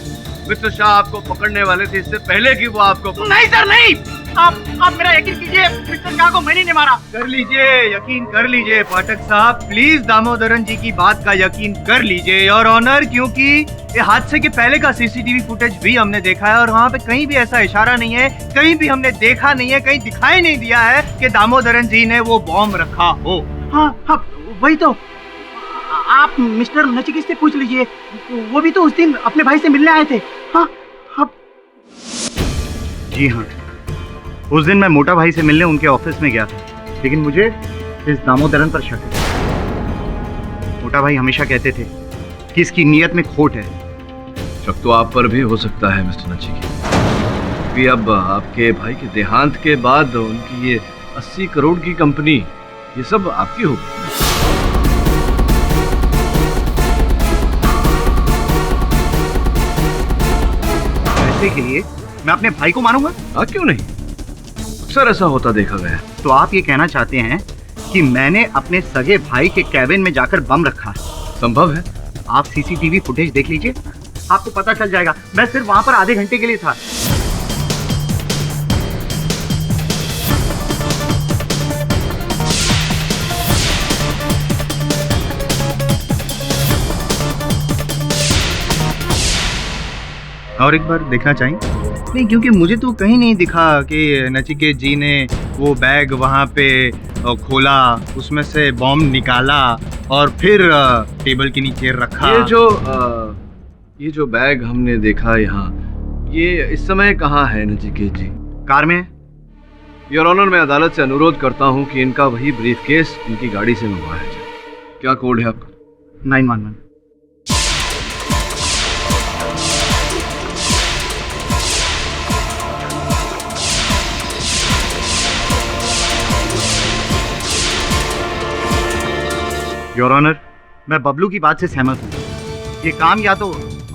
मिस्टर शाह आपको पकड़ने वाले थे इससे पहले कि वो आपको। नहीं सर नहीं, आप मेरा यकीन कीजिए, मिस्टर शाह को मैंने नहीं मारा। कर लीजिए, यकीन कर लीजिए पाठक साहब, प्लीज दामोदरन जी की बात का यकीन कर लीजिए योर ऑनर, क्योंकि ये हादसे के पहले का सीसीटीवी फुटेज भी हमने देखा है और वहाँ पे कहीं भी ऐसा इशारा नहीं है, कहीं भी हमने देखा नहीं है, कहीं दिखाई नहीं दिया है कि दामोदरन जी ने वो बॉम्ब रखा हो। हाँ वही तो। आप मिस्टर नचिकेत से पूछ लीजिए, वो भी तो उस दिन अपने भाई से मिलने आए थे। हाँ जी हाँ, उस दिन मैं मोटा भाई से मिलने उनके ऑफिस में गया था, लेकिन मुझे इस दामोदरन पर शक है। मोटा भाई हमेशा कहते थे कि इसकी नीयत में खोट है। शक तो आप पर भी हो सकता है मिस्टर नचिकेत, कि अब आपके भाई के देहांत के बाद उनकी ये 80 करोड़ की कंपनी ये सब आपकी होगी। पैसे के लिए मैं अपने भाई को मारूंगा? हाँ, क्यों नहीं, अक्सर ऐसा होता देखा गया। तो आप ये कहना चाहते हैं कि मैंने अपने सगे भाई के कैबिन में जाकर बम रखा है? संभव है। आप सीसीटीवी फुटेज देख लीजिए, आपको पता चल जाएगा। मैं सिर्फ वहां पर आधे घंटे के लिए था। और एक बार देखना चाहिए? नहीं, क्योंकि मुझे तो कहीं नहीं दिखा कि नचिकेत जी ने वो बैग वहाँ पे खोला, उसमें से बॉम्ब निकाला और फिर टेबल के नीचे रखा। ये जो बैग हमने देखा यहाँ, ये इस समय कहाँ है नचिकेत जी? कार में। योर ऑनर, मैं अदालत से अनुरोध करता हूँ कि इनका वही ब्रीफकेस इनकी गाड़ी से मंगवाया जाए। क्या कोड है आपका? 911। योर ऑनर, मैं बबलू की बात से सहमत हूँ। ये काम या तो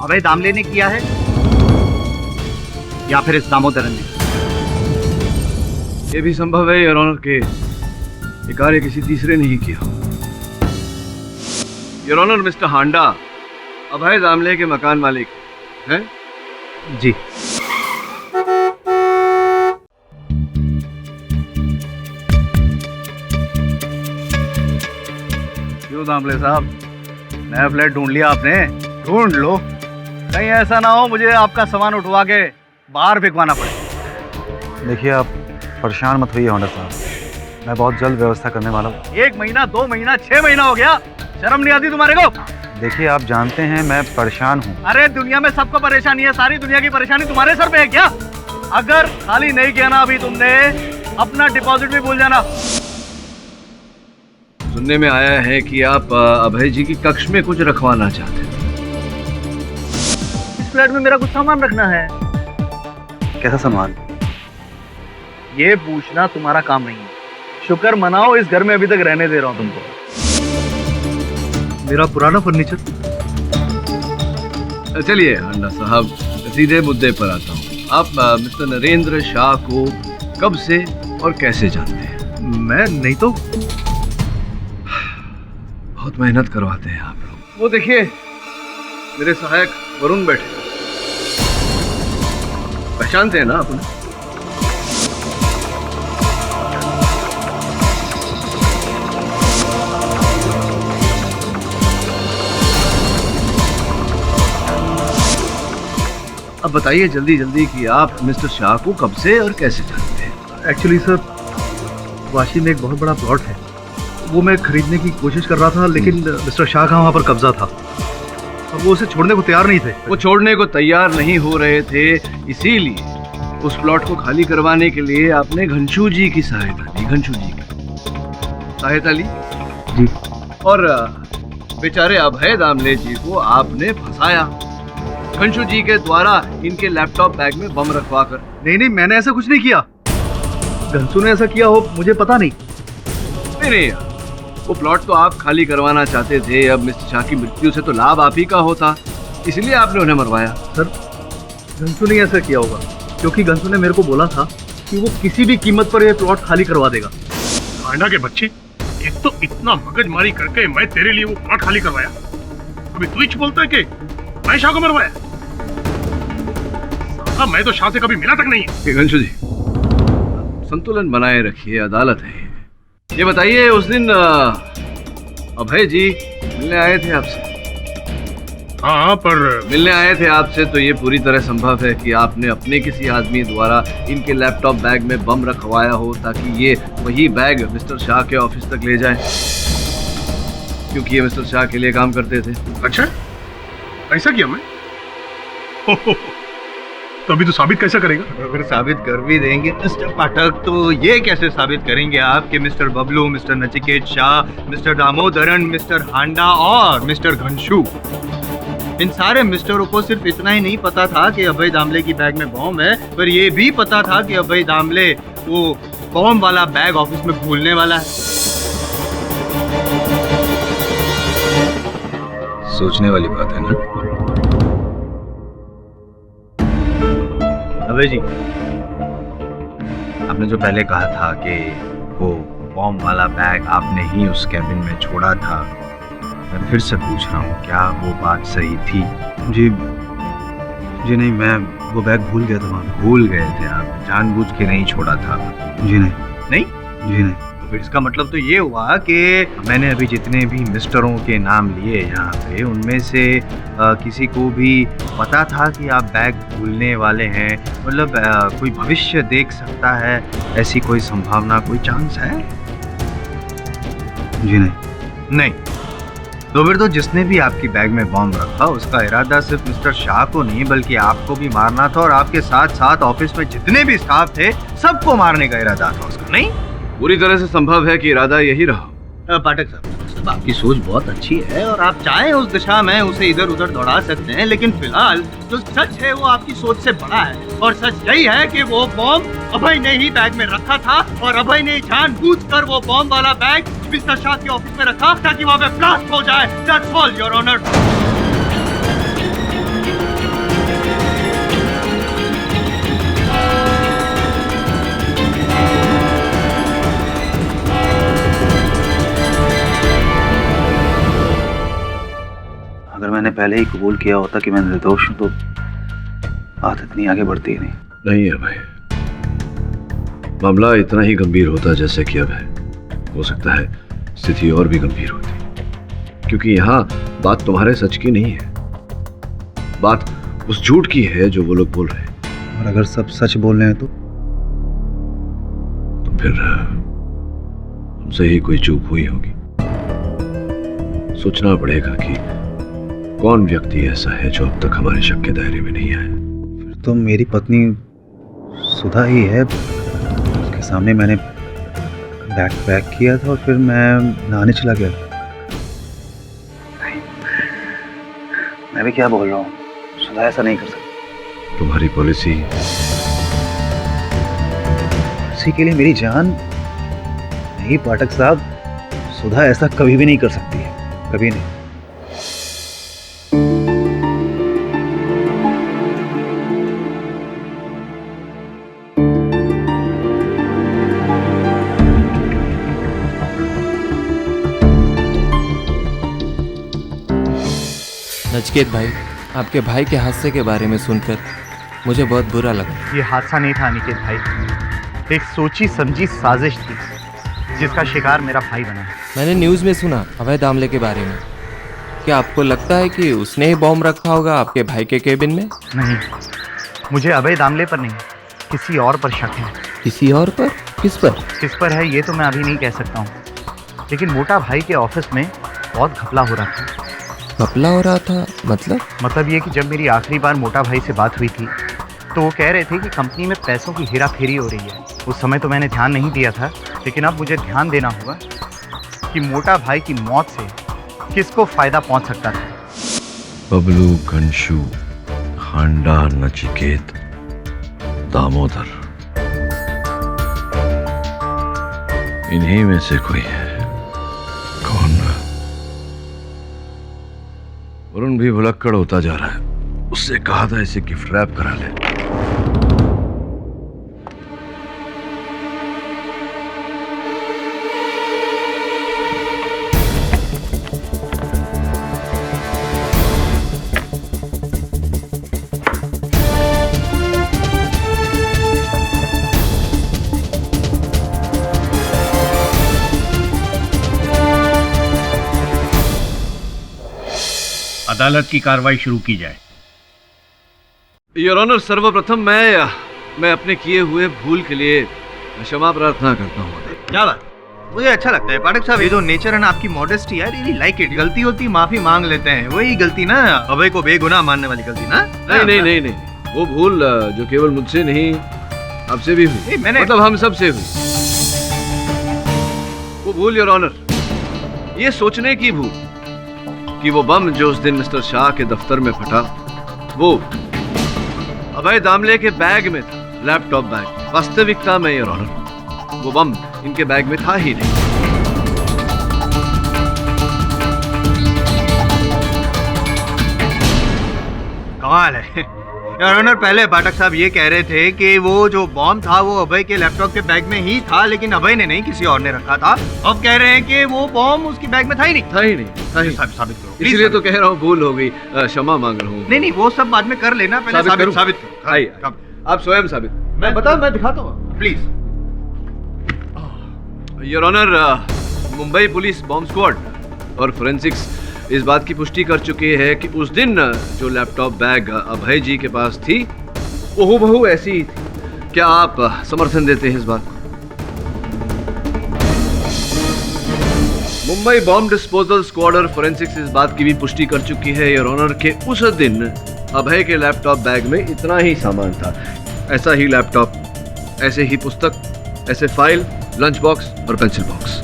अभय दामले ने किया है या फिर इस दामोदरन ने। ये भी संभव है योर ऑनर के ये कार्य किसी तीसरे ने ही किया। योर ऑनर, मिस्टर हांडा अभय दामले के मकान मालिक हैं? जी। दामले साहब, नया फ्लैट ढूंढ लिया आपने? ढूंढ लो, कहीं ऐसा ना हो मुझे आपका सामान उठवा के बाहर फेंकवाना पड़े। देखिए, आप परेशान मत होइए ऑनर साहब, मैं बहुत जल्द व्यवस्था करने वाला हूँ। 1 महीना, 2 महीना, 6 महीना हो गया, शर्म नहीं आती तुम्हारे को? देखिए, आप जानते हैं मैं परेशान हूँ। अरे दुनिया में सबको परेशानी है, सारी दुनिया की परेशानी तुम्हारे सर पे है क्या? अगर खाली नहीं किया ना अभी तुमने, अपना डिपॉजिट भी भूल जाना। सुनने में आया है कि आप अभय जी की कक्ष में कुछ रखवाना चाहते हैं। इस फ्लैट में मेरा कुछ सामान रखना है। कैसा सामान? ये पूछना तुम्हारा काम नहीं है। शुक्र मनाओ इस घर में अभी तक रहने दे रहा हूँ तुमको। मेरा पुराना फर्नीचर। चलिए हांडा साहब, सीधे मुद्दे पर आता हूँ। आप मिस्टर नरेंद्र शाह को कब से और कैसे जानते हैं? मैं नहीं तो। बहुत मेहनत करवाते हैं आप लोग। वो देखिए, मेरे सहायक वरुण बैठे, पहचानते हैं ना आप उन्हें? अब बताइए जल्दी जल्दी कि आप मिस्टर शाह को कब से और कैसे जानते हैं? एक्चुअली सर, वाशी में एक बहुत बड़ा प्लॉट है, वो मैं खरीदने की कोशिश कर रहा था, लेकिन मिस्टर शाह का वहाँ पर कब्जा था और वो उसे छोड़ने को तैयार नहीं थे। वो छोड़ने को तैयार नहीं हो रहे थे, इसीलिए उस प्लॉट को खाली करवाने के लिए आपने घनशू जी की सहायता ली। घनशू जी की सहायता ली जी। और बेचारे अभय दामले जी को आपने फंसाया घनशू जी के द्वारा इनके लैपटॉप बैग में बम रखवा कर। नहीं, मैंने ऐसा कुछ नहीं किया। घनशू ने ऐसा किया हो मुझे पता नहीं। नहीं, वो प्लॉट तो आप खाली करवाना चाहते थे। अब मिस्टर शाह की मृत्यु से तो लाभ आप ही का होता, इसलिए आपने उन्हें मरवाया। सर, घनशू ने ऐसा किया होगा क्योंकि घनशू ने मेरे को बोला था कि वो किसी भी कीमत पर यह प्लॉट खाली करवा देगा। आंडा के बच्चे, एक तो इतना मगजमारी करके मैं तेरे लिए वो प्लॉट खाली करवाया, अभी तू ही बोलता है कि मैं शाह को मरवाया। साला मैं तो शाह से कभी मिला तक नहीं। घनशू जी, संतुलन बनाए रखिए, अदालत है। ये बताइए, उस दिन अभय जी मिलने आए थे आपसे? हाँ, पर मिलने आए थे आपसे तो ये पूरी तरह संभव है कि आपने अपने किसी आदमी द्वारा इनके लैपटॉप बैग में बम रखवाया हो ताकि ये वही बैग मिस्टर शाह के ऑफिस तक ले जाए, क्योंकि ये मिस्टर शाह के लिए काम करते थे। अच्छा, ऐसा किया मैं? तो अभी तो साबित कैसे करेगा? अगर साबित कर भी देंगे मिस्टर पाठक, तो ये कैसे साबित करेंगे आप कि mister Bablu, mister Nachiket Shah, mister Damodaran, mister Handa और मिस्टर घनशू, इन सारे मिस्टरों को सिर्फ इतना ही नहीं पता था कि अभय दामले की बैग में बॉम्ब है, पर ये भी पता था कि अभय दामले वो बॉम्ब वाला बैग ऑफिस में भूलने वाला है। सोचने वाली बात है ना अभय जी? आपने जो पहले कहा था कि वो बॉम्ब वाला बैग आपने ही उस कैबिन में छोड़ा था, मैं फिर से पूछ रहा हूँ, क्या वो बात सही थी? जी नहीं, मैं वो बैग भूल गया था वहाँ। भूल गए थे आप? जानबूझ के नहीं छोड़ा था? जी नहीं। नहीं? जी नहीं। तो फिर इसका मतलब तो ये हुआ कि मैंने अभी जितने भी मिस्टरों के नाम लिए यहाँ पे, उनमें से किसी को भी पता था कि आप बैग भूलने वाले हैं? मतलब कोई भविष्य देख सकता है, ऐसी कोई संभावना, कोई चांस है? जी नहीं। नहीं? तो फिर तो जिसने भी आपकी बैग में बॉम्ब रखा उसका इरादा सिर्फ मिस्टर शाह को नहीं बल्कि आपको भी मारना था, और आपके साथ साथ ऑफिस में जितने भी स्टाफ थे सबको मारने का इरादा था उसका। नहीं? पूरी तरह से संभव है कि इरादा यही रहा। पाठक साहब, आपकी सोच बहुत अच्छी है और आप चाहें उस दिशा में उसे इधर उधर दौड़ा सकते हैं, लेकिन फिलहाल जो सच है वो आपकी सोच से बड़ा है, और सच यही है कि वो बॉम्ब अभय ने ही बैग में रखा था, और अभय ने जानबूझकर वो बॉम्ब वाला बैग मिस्टर शाह के ऑफिस में रखा ताकि वहाँ पे ब्लास्ट हो जाए। That's all your honour. अगर मैंने पहले ही कबूल किया होता कि मैं निर्दोष हूं तो बात इतनी आगे बढ़ती ही नहीं। नहीं है भाई, मामला इतना ही गंभीर होता जैसे कि अब है। हो सकता है स्थिति और भी गंभीर होती, क्योंकि यहाँ बात तुम्हारे सच की नहीं है, बात उस झूठ की है जो वो लोग बोल रहे हैं। और अगर सब सच बोल रहे हैं तो फिर हमसे ही कोई चूक हुई होगी। सोचना पड़ेगा कि कौन व्यक्ति ऐसा है जो अब तक हमारे शक के दायरे में नहीं आया। फिर तो मेरी पत्नी सुधा ही है। उसके सामने मैंने बैग पैक किया था और फिर मैं नहाने चला गया। नहीं, मैं भी क्या बोल रहा हूँ, सुधा ऐसा नहीं कर सकती। तुम्हारी पॉलिसी इसी के लिए मेरी जान नहीं पाठक साहब, सुधा ऐसा कभी भी नहीं कर सकती है, कभी नहीं। नचिकेत भाई, आपके भाई के हादसे के बारे में सुनकर मुझे बहुत बुरा लगा। ये हादसा नहीं था अनिकेत भाई, एक सोची समझी साजिश थी जिसका शिकार मेरा भाई बना। मैंने न्यूज़ में सुना अभय दामले के बारे में। क्या आपको लगता है कि उसने ही बॉम्ब रखा होगा आपके भाई के केबिन में? नहीं, मुझे अभय दामले पर नहीं, किसी और पर शक है। किसी और पर? किस पर? किस पर है ये तो मैं अभी नहीं कह सकता हूँ, लेकिन मोटा भाई के ऑफिस में बहुत घपला हो रहा था। घपला हो रहा था मतलब ये कि जब मेरी आखिरी बार मोटा भाई से बात हुई थी तो वो कह रहे थे कि कंपनी में पैसों की हेरा फेरी हो रही है। उस समय तो मैंने ध्यान नहीं दिया था, लेकिन अब मुझे ध्यान देना होगा कि मोटा भाई की मौत से किसको फायदा पहुंच सकता था। बबलू, कंशु, खांडा, नचिकेत, दामोदर, इन्हीं में से कोई है। कौन? वरुण भी भुलक्कड़ होता जा रहा है। उससे कहा था इसे गिफ्ट रैप करा ले। अदालत की कार्रवाई शुरू की जाए। योर ऑनर, सर्वप्रथम मैं अपने किए हुए भूल के लिए क्षमा प्रार्थना करता हूँ। क्या बात, मुझे अच्छा लगता है पाठक साहब, ये जो नेचर है ना आपकी, मॉडेस्टी है, रियली लाइक इट। गलती होती माफी मांग लेते हैं, वही गलती ना, अभय को बेगुनाह मानने वाली गलती ना। नहीं, वो भूल जो केवल मुझसे नहीं आपसे भी हुई, मतलब हम सब से हुई। वो भूल योर ऑनर, ये सोचने की भूल कि वो बम जो उस दिन मिस्टर शाह के दफ्तर में फटा वो अभय दामले के बैग में था, लैपटॉप बैग। वास्तविकता में योर ऑनर वो बम इनके बैग में था ही नहीं। कमाल है योर ऑनर। पहले पाठक साहब ये कह रहे थे कि वो जो बॉम्ब था वो अभय के लैपटॉप के बैग में ही था, लेकिन अभय ने नहीं, किसी और ने रखा था। अब कह रहे हैं कि वो बॉम्ब उसकी बैग में था ही नहीं। साबित करो। इसलिए तो कह रहा हूँ भूल हो गई, क्षमा मांग रहा हूँ। नहीं, वो सब बाद में कर लेना, पहले साबित करो। आप स्वयं साबित। मैं दिखाता हूँ please. Your honour, Mumbai police bomb squad और फोरेंसिक्स इस बात की पुष्टि कर चुकी है कि उस दिन जो लैपटॉप बैग अभय जी के पास थी वो हूबहू ऐसी ही थी। क्या आप समर्थन देते हैं इस बात को? मुंबई बॉम्ब डिस्पोजल स्क्वाड और फोरेंसिक्स इस बात की भी पुष्टि कर चुकी है योर ऑनर के उस दिन अभय के लैपटॉप बैग में इतना ही सामान था। ऐसा ही लैपटॉप, ऐसे ही पुस्तक, ऐसे फाइल, लंच बॉक्स और पेंसिल बॉक्स।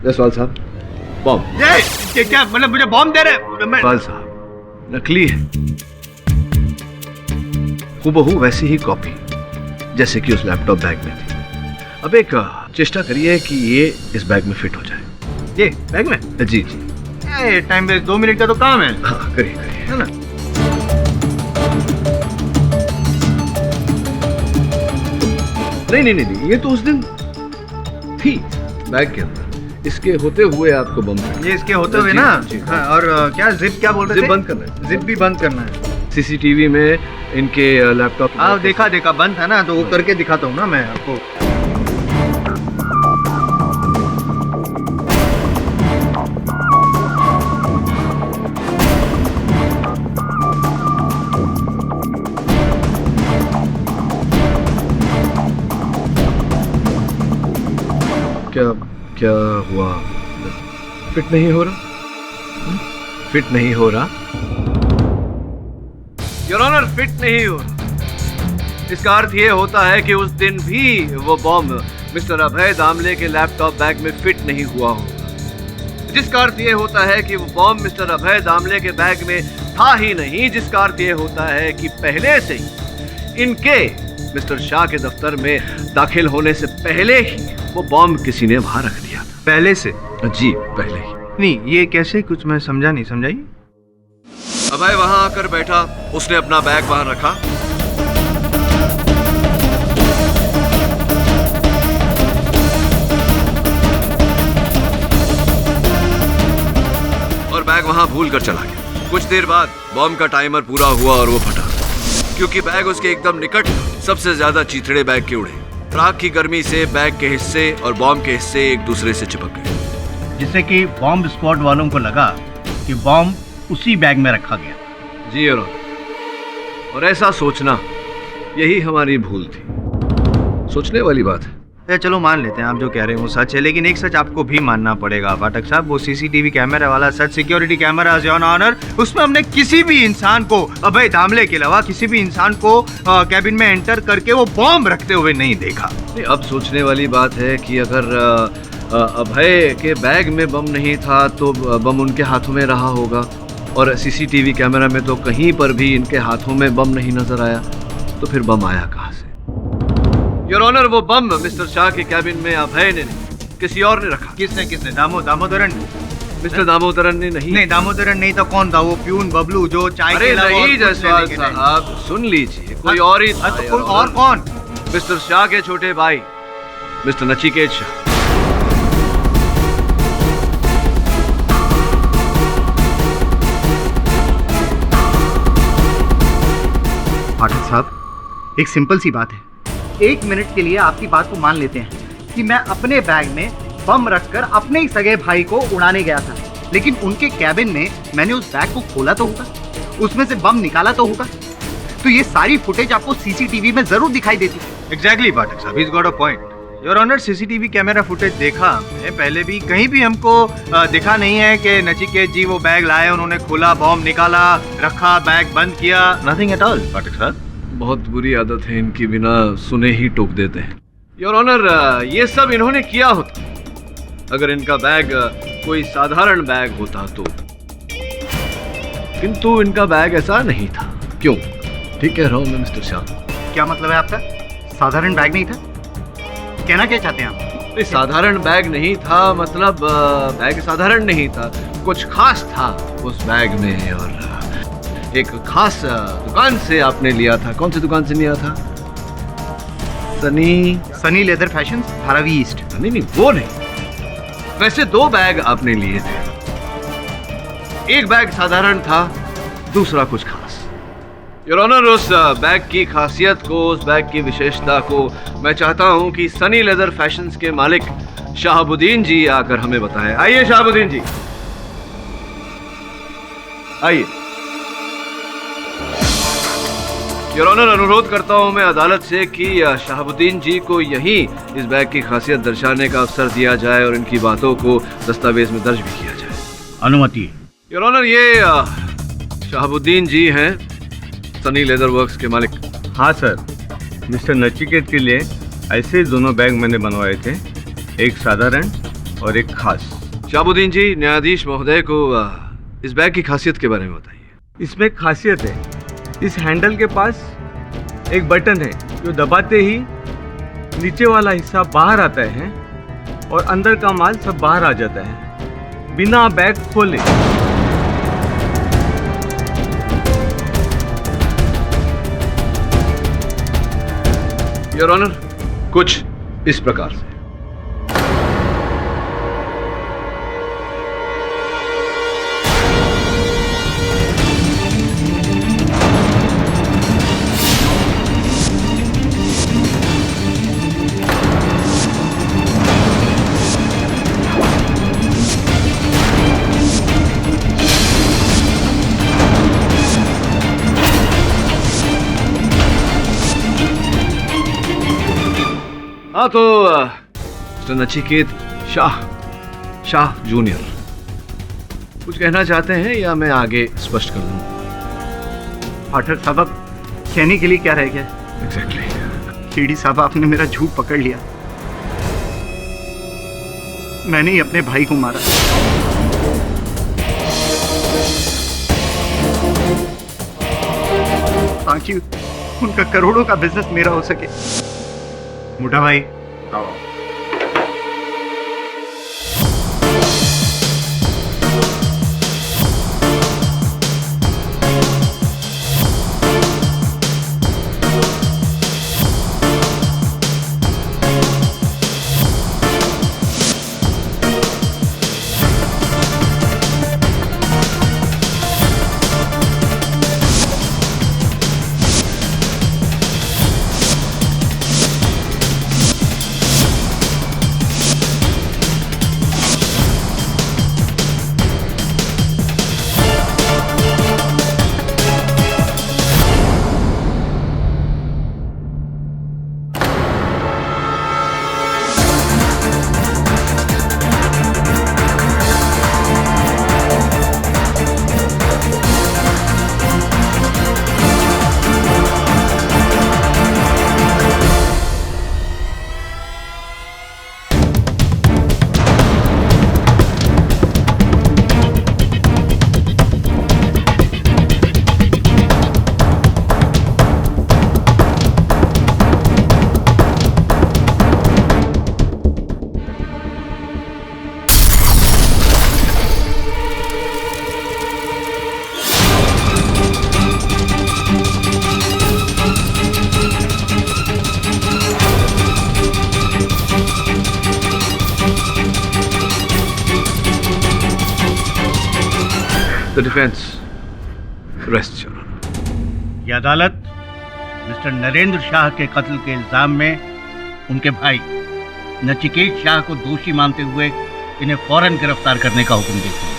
जयसवाल साहब, बॉम्ब। ये क्या मतलब, मुझे बॉम्ब दे रहे? जयसवाल साहब, नकली है, हूबहू वैसी ही कॉपी जैसे कि उस लैपटॉप बैग में थी। अब एक चेष्टा करिए कि ये इस बैग में फिट हो जाए। ये बैग में? जी। टाइम वेस्ट, 2 मिनट का तो काम है। हाँ, करिए है ना। नहीं, ये तो उस दिन थी बैग के अंदर। इसके होते हुए आपको बम करना। ये इसके होते हुए ना। हाँ, और क्या जिप क्या बोल रहे थे? जिप बंद करना है। जिप भी बंद करना है। सीसीटीवी में इनके लैपटॉप। हाँ, देखा बंद था ना, तो वो करके दिखाता हूँ ना मैं आपको। क्या हुआ? फिट नहीं हो रहा? फिट नहीं हो रहा योर ऑनर, फिट नहीं हो रहा। इसका अर्थ ये होता है कि उस दिन भी वो बॉम्ब मिस्टर अभय दामले के लैपटॉप बैग में फिट नहीं हुआ होगा, जिसका अर्थ ये होता है कि वो बॉम्ब मिस्टर अभय दामले के बैग में था ही नहीं, जिसका अर्थ ये होता है कि पहले से ही इनके मिस्टर शाह के दफ्तर में दाखिल होने से पहले ही वो बॉम्ब किसी ने वहां रख दिया था। पहले से? जी, पहले ही। नहीं, ये कैसे? कुछ मैं समझा नहीं। समझाइए। अभय वहां आकर बैठा, उसने अपना बैग वहां रखा, और बैग वहां भूल कर चला गया। कुछ देर बाद बॉम्ब का टाइमर पूरा हुआ और वो फटा, क्योंकि बैग उसके एकदम निकट सबसे ज्यादा चीथड़े बैग के उड़े। राख की गर्मी से बैग के हिस्से और बॉम्ब के हिस्से एक दूसरे से चिपक गए, जिससे कि बॉम्ब स्क्वाड वालों को लगा कि बॉम्ब उसी बैग में रखा गया। जी योर ऑनर, और ऐसा सोचना यही हमारी भूल थी। सोचने वाली बात है। चलो मान लेते हैं आप जो कह रहे हो सच है, लेकिन एक सच आपको भी मानना पड़ेगा फाटक साहब, वो सीसीटीवी कैमरा वाला सच, सिक्योरिटी कैमरा योर ऑनर, उसमें हमने किसी भी इंसान को, अभय दामले के अलावा किसी भी इंसान को कैबिन में एंटर करके वो बॉम्ब रखते हुए नहीं देखा। अब सोचने वाली बात है कि अगर अभय के बैग में बम नहीं था तो बम उनके हाथों में रहा होगा, और सीसीटीवी कैमरा में तो कहीं पर भी इनके हाथों में बम नहीं नजर आया, तो फिर बम आया कहाँ से? योर ऑनर, वो बम मिस्टर शाह के कैबिन में अभय ने नहीं, किसी और ने रखा। किसने? दामोदरन? मिस्टर दामोदरन ने नहीं। दामोदरन नहीं तो कौन था? वो प्यून बबलू जो चाय अरे नहीं जायसवाल साहब, सुन लीजिए, कोई और ही था। कोई और कौन? मिस्टर शाह के छोटे भाई मिस्टर नचिकेत शाह। पाठक साहब, एक सिंपल सी बात है, 1 मिनट के लिए आपकी बात को मान लेते हैं कि मैं अपने बैग में बम रखकर अपने ही सगे भाई को उड़ाने गया था, लेकिन उनके कैबिन में मैंने उस बैग को खोला तो होगा, उसमें से बम निकाला तो होगा, तो ये सारी फुटेज आपको सीसीटीवी में जरूर दिखाई देती। एग्जैक्टली पाठक साहब, he's got a point. Your honour, CCTV camera footage देखा हमने पहले भी, कहीं भी हमको दिखा नहीं है कि नचिकेत जी वो बैग लाए, उन्होंने खोला, बॉम्ब निकाला, रखा, बैग बंद किया, नथिंग एट ऑल पाठक साहब। बहुत बुरी आदत है इनकी, बिना सुने ही टोक देते हैं। योर ऑनर, ये सब इन्होंने किया होता अगर इनका बैग कोई साधारण बैग होता तो, किंतु इनका बैग ऐसा नहीं था। क्यों? ठीक कह रहा हूं मैं मिस्टर शाह। क्या मतलब है आपका? साधारण बैग नहीं था? कहना क्या चाहते हैं आप? साधारण बैग नहीं था मतलब बैग साधारण नहीं था, कुछ खास था उस बैग में, और एक खास दुकान से आपने लिया था। कौन सी दुकान से लिया था? Sunny leather fashions, Dharavi east. नहीं, वो नहीं। वैसे 2 बैग आपने लिए थे, एक बैग साधारण था, दूसरा कुछ खास। योर ऑनर, उस बैग की खासियत को, उस बैग की विशेषता को मैं चाहता हूं कि सनी लेदर फैशंस के मालिक शहाबुद्दीन जी आकर हमें बताएं। आइए शहाबुद्दीन जी, आइए। योर ऑनर, अनुरोध करता हूं मैं अदालत से कि शहाबुद्दीन जी को यही इस बैग की खासियत दर्शाने का अवसर दिया जाए और इनकी बातों को दस्तावेज में दर्ज भी किया जाए। अनुमति। योर ऑनर, ये शहाबुद्दीन जी हैं, सनी लेदर वर्क्स के मालिक। हाँ सर, मिस्टर नचिकेत के लिए ऐसे दोनों बैग मैंने बनवाए थे, एक साधारण और एक खास। शहाबुद्दीन जी, न्यायाधीश महोदय को इस बैग की खासियत के बारे में बताइए। इसमें एक खासियत है, इस हैंडल के पास एक बटन है जो दबाते ही नीचे वाला हिस्सा बाहर आता है और अंदर का माल सब बाहर आ जाता है बिना बैग खोले। योर ऑनर, कुछ इस प्रकार से। हाँ तो मिस्टर नचिकेत शाह जूनियर, कुछ कहना चाहते हैं या मैं आगे स्पष्ट कर दूं? पाठक साहब, कहने के लिए क्या रह गया? एग्जैक्टली। सीडी साहब, आपने मेरा झूठ पकड़ लिया, मैंने ही अपने भाई को मारा। ताकि उनका करोड़ों का बिजनेस मेरा हो सके। मोटा भाई, द डिफेंस रेस्ट। ये अदालत मिस्टर नरेंद्र शाह के कत्ल के इल्जाम में उनके भाई नचिकेत शाह को दोषी मानते हुए इन्हें फौरन गिरफ्तार करने का हुक्म देती है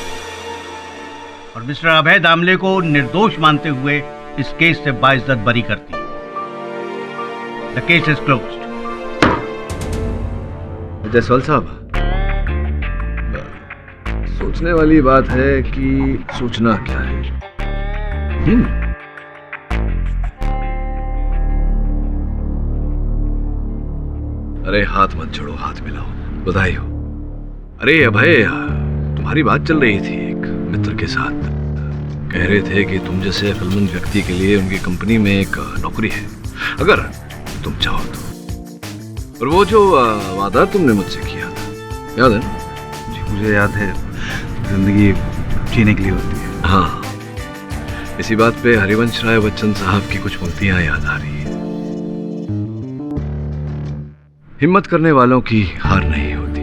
और मिस्टर अभय दामले को निर्दोष मानते हुए इस केस से बाइज्जत बरी करती है। The case is closed. Jaiswal साहब, सोचने वाली बात है कि सोचना क्या है। अरे हाथ मत छोड़ो, हाथ मिलाओ, बधाई हो। अरे अभय, तुम्हारी बात चल रही थी एक मित्र के साथ। कह रहे थे कि तुम जैसे अक्लमंद व्यक्ति के लिए उनकी कंपनी में एक नौकरी है, अगर तुम चाहो तो। और वो जो वादा तुमने मुझसे किया था, याद है ना? जी मुझे याद है, जिंदगी जीने के लिए होती है। हाँ, इसी बात पे हरिवंश राय बच्चन साहब की कुछ पंक्तियां याद आ रही है। हिम्मत करने वालों की हार नहीं होती,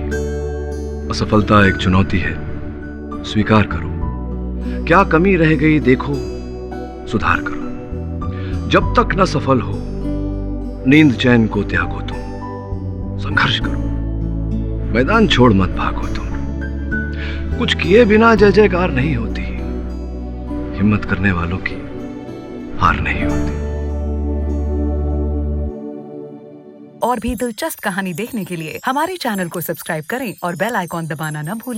असफलता एक चुनौती है, स्वीकार करो। क्या कमी रह गई देखो, सुधार करो। जब तक न सफल हो, नींद चैन को त्यागो तुम, संघर्ष करो, मैदान छोड़ मत भागो तुम। कुछ किए बिना जय जयकार नहीं होती, हिम्मत करने वालों की हार नहीं होती। और भी दिलचस्प कहानी देखने के लिए हमारे चैनल को सब्सक्राइब करें और बेल आइकॉन दबाना न भूलें।